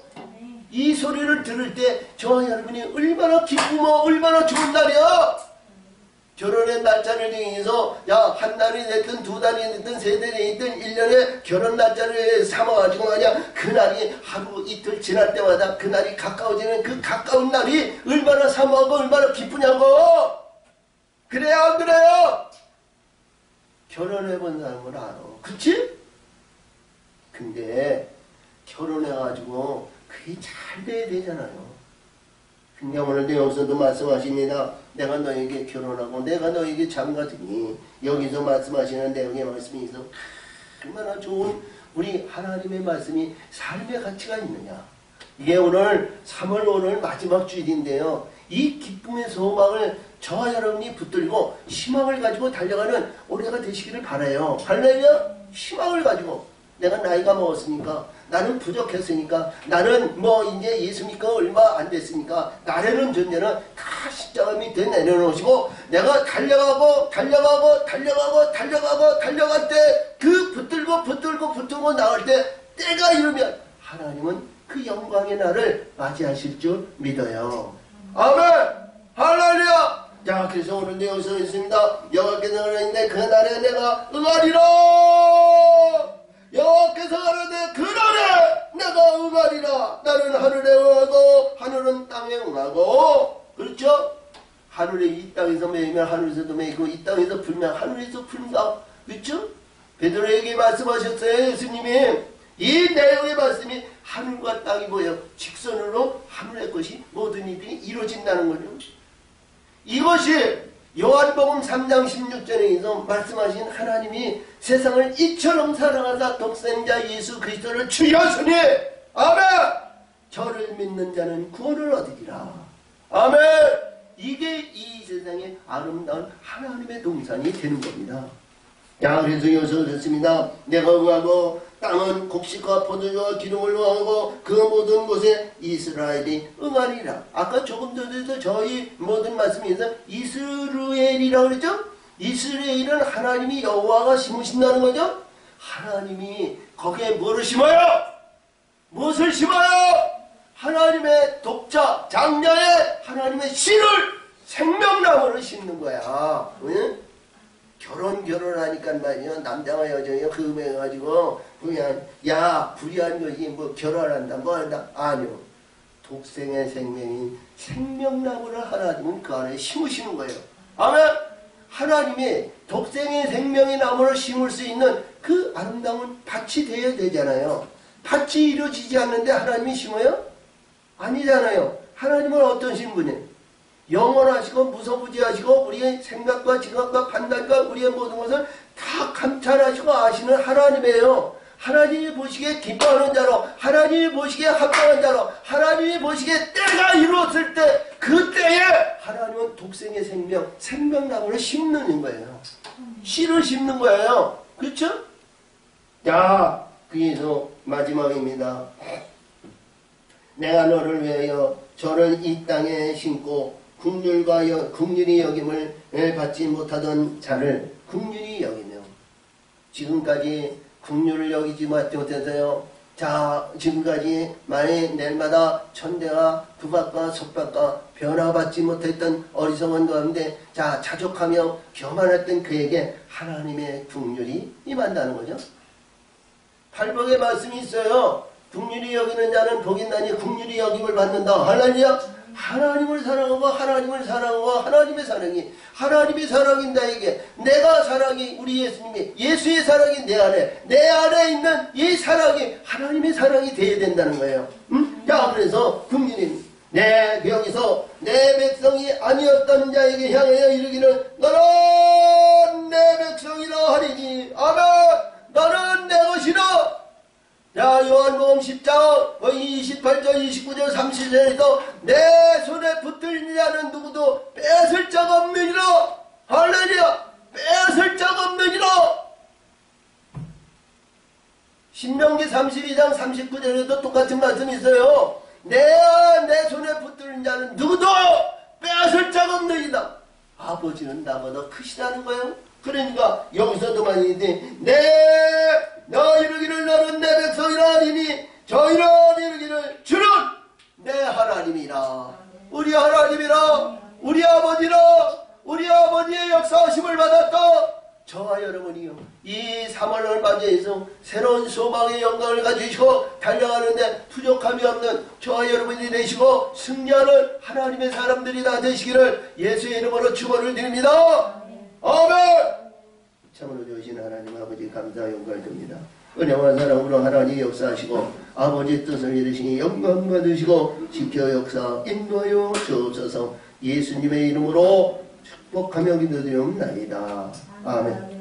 [SPEAKER 1] 이 소리를 들을 때 저와 여러분이 얼마나 기쁘고 얼마나 좋은 날이야. 결혼의 날짜를 정해서 한 달이 됐든 두 달이 됐든 세 달이 됐든 1년에 결혼 날짜를 삼아가지고 말이야 그날이 하루 이틀 지날 때마다 그날이 가까워지는 그 가까운 날이 얼마나 사모하고 얼마나 기쁘냐고. 그래요 안 그래요? 결혼해본 사람은 알아. 그치? 근데 결혼해가지고 그게 잘 돼야 되잖아요. 근데 오늘도 여기서도 말씀하십니다. 내가 너에게 결혼하고 내가 너에게 장가드니 여기서 말씀하시는 내용의 말씀이 있어. 얼마나 좋은 우리 하나님의 말씀이 삶의 가치가 있느냐. 이게 오늘 3월 오늘 마지막 주일인데요. 이 기쁨의 소망을 저와 여러분이 붙들고 희망을 가지고 달려가는 올해가 되시기를 바라요. 할렐루야. 희망을 가지고 내가 나이가 먹었으니까 나는 부족했으니까 나는 뭐 이제 예수 믿고 얼마 안 됐으니까 나라는 존재는 다 십자가 밑에 내려놓으시고 내가 달려갈 때 그 붙들고 나갈 때 때가 이르면 하나님은 그 영광의 날을 맞이하실 줄 믿어요. 아멘! 할렐루야! 자, 그래서 오늘도 여기서 있습니다. 여호와께서 가라는데 그날에 내가 응하리라! 여호와께서 가라는데 그날에 내가 응하리라! 나는 하늘에 응하고 하늘은 땅에 응하고, 그렇죠? 하늘에 이 땅에서 매이면 하늘에서도 매이고 이 땅에서 불면 하늘에서 불다. 그렇죠? 베드로에게 말씀하셨어요. 예수님이 이 내용의 말씀이 하늘과 땅이 뭐예요? 직선으로 하늘의 것이 모든 일이 이루어진다는 거죠. 이것이 요한복음 3장 16절에서 말씀하신 하나님이 세상을 이처럼 사랑하사 독생자 예수 그리스도를 주셨으니 아멘! 저를 믿는 자는 구원을 얻으리라. 아멘! 이게 이 세상의 아름다운 하나님의 동산이 되는 겁니다. 자, 그래서 여기서 그렇습니다. 내가 응하고 땅은 곡식과 포도주와 기름을 응하고 그 모든 곳에 이스라엘이 응하리라. 아까 조금 전에도 저희 모든 말씀에서 이스라엘이라고 그랬죠? 이스라엘은 하나님이 여호와가 심으신다는 거죠? 하나님이 거기에 뭐를 심어요? 무엇을 심어요? 하나님의 독자, 장자의 하나님의 씨를 생명나무를 심는 거야. 응? 결혼하니까 말이야. 남자와 여자가 금해가지고 그냥 야 불의한 거지 뭐 결혼한다 뭐 한다. 아니요. 독생의 생명인 생명나무를 하나님은 그 안에 심으시는 거예요. 아멘. 하나님이 독생의 생명의 나무를 심을 수 있는 그 아름다운 밭이 되어야 되잖아요. 밭이 이루어지지 않는데 하나님이 심어요? 아니잖아요. 하나님은 어떠신 분이에요? 영원하시고 무소부지하시고 우리의 생각과 지각과 판단과 우리의 모든 것을 다 감찰하시고 아시는 하나님이에요. 하나님이 보시기에 기뻐하는 자로, 하나님이 보시기에 합당한 자로, 하나님이 보시기에 때가 이루었을 때 그 때에 하나님은 독생의 생명나무를 심는 거예요. 씨를 심는 거예요. 그렇죠? 자, 그래서 마지막입니다. 내가 너를 위하여 저를 이 땅에 심고 국률이 여김을 받지 못하던 자를 국률이 여기며, 지금까지 국률을 여기지 못해서요. 자, 지금까지 만일 내일마다 천대와 구박과 속박과 변화받지 못했던 어리석은 가운데 자 자족하며 교만했던 그에게 하나님의 국률이 임한다는 거죠. 팔복의 말씀이 있어요. 국률이 여기는 자는 복이 나니 국률이 여김을 받는다. 할렐루야. 하나님을 사랑하고 하나님의 사랑이 하나님의 사랑인 나에게, 내가 사랑이 우리 예수님이 예수의 사랑이 내 안에 있는 이 사랑이 하나님의 사랑이 되어야 된다는 거예요. 자, 그래서 국률이 여기서 내 백성이 아니었던 자에게 향하여 이르기를 너는 내 백성이라 하리니 아멘. 너는 내 것이라. 자, 요한복음 10장 28절 29절 30절에서 내 손에 붙들린 자는 누구도 뺏을 자가 없느니라. 할렐루야. 뺏을 자가 없느니라. 신명기 32장 39절에도 똑같은 말씀이 있어요. 내 손에 붙들린 자는 누구도 뺏을 자가 없느니라. 아버지는 나보다 크시다는 거예요. 그러니까 여기서도 많이 너 이르기를 너는 내 백성이라 하리니 저희는 이르기를 주는 내 하나님이라. 우리 하나님이라. 우리 아버지라. 우리 아버지의 역사하심을 받았다. 저와 여러분이요, 이 3월을 맞이해서 새로운 소망의 영광을 가지시고 달려가는데 부족함이 없는 저와 여러분이 되시고 승리하는 하나님의 사람들이 다 되시기를 예수의 이름으로 축원을 드립니다. 아멘. 참으로 좋으신 하나님 아버지 감사 영광을 드립니다. 은혜와 사랑으로 하나님 역사하시고 아버지 뜻을 이루시니 영광 받으시고 지켜 역사 인도하여 주옵소서. 예수님의 이름으로 축복하며 기도드리옵나이다. 아멘.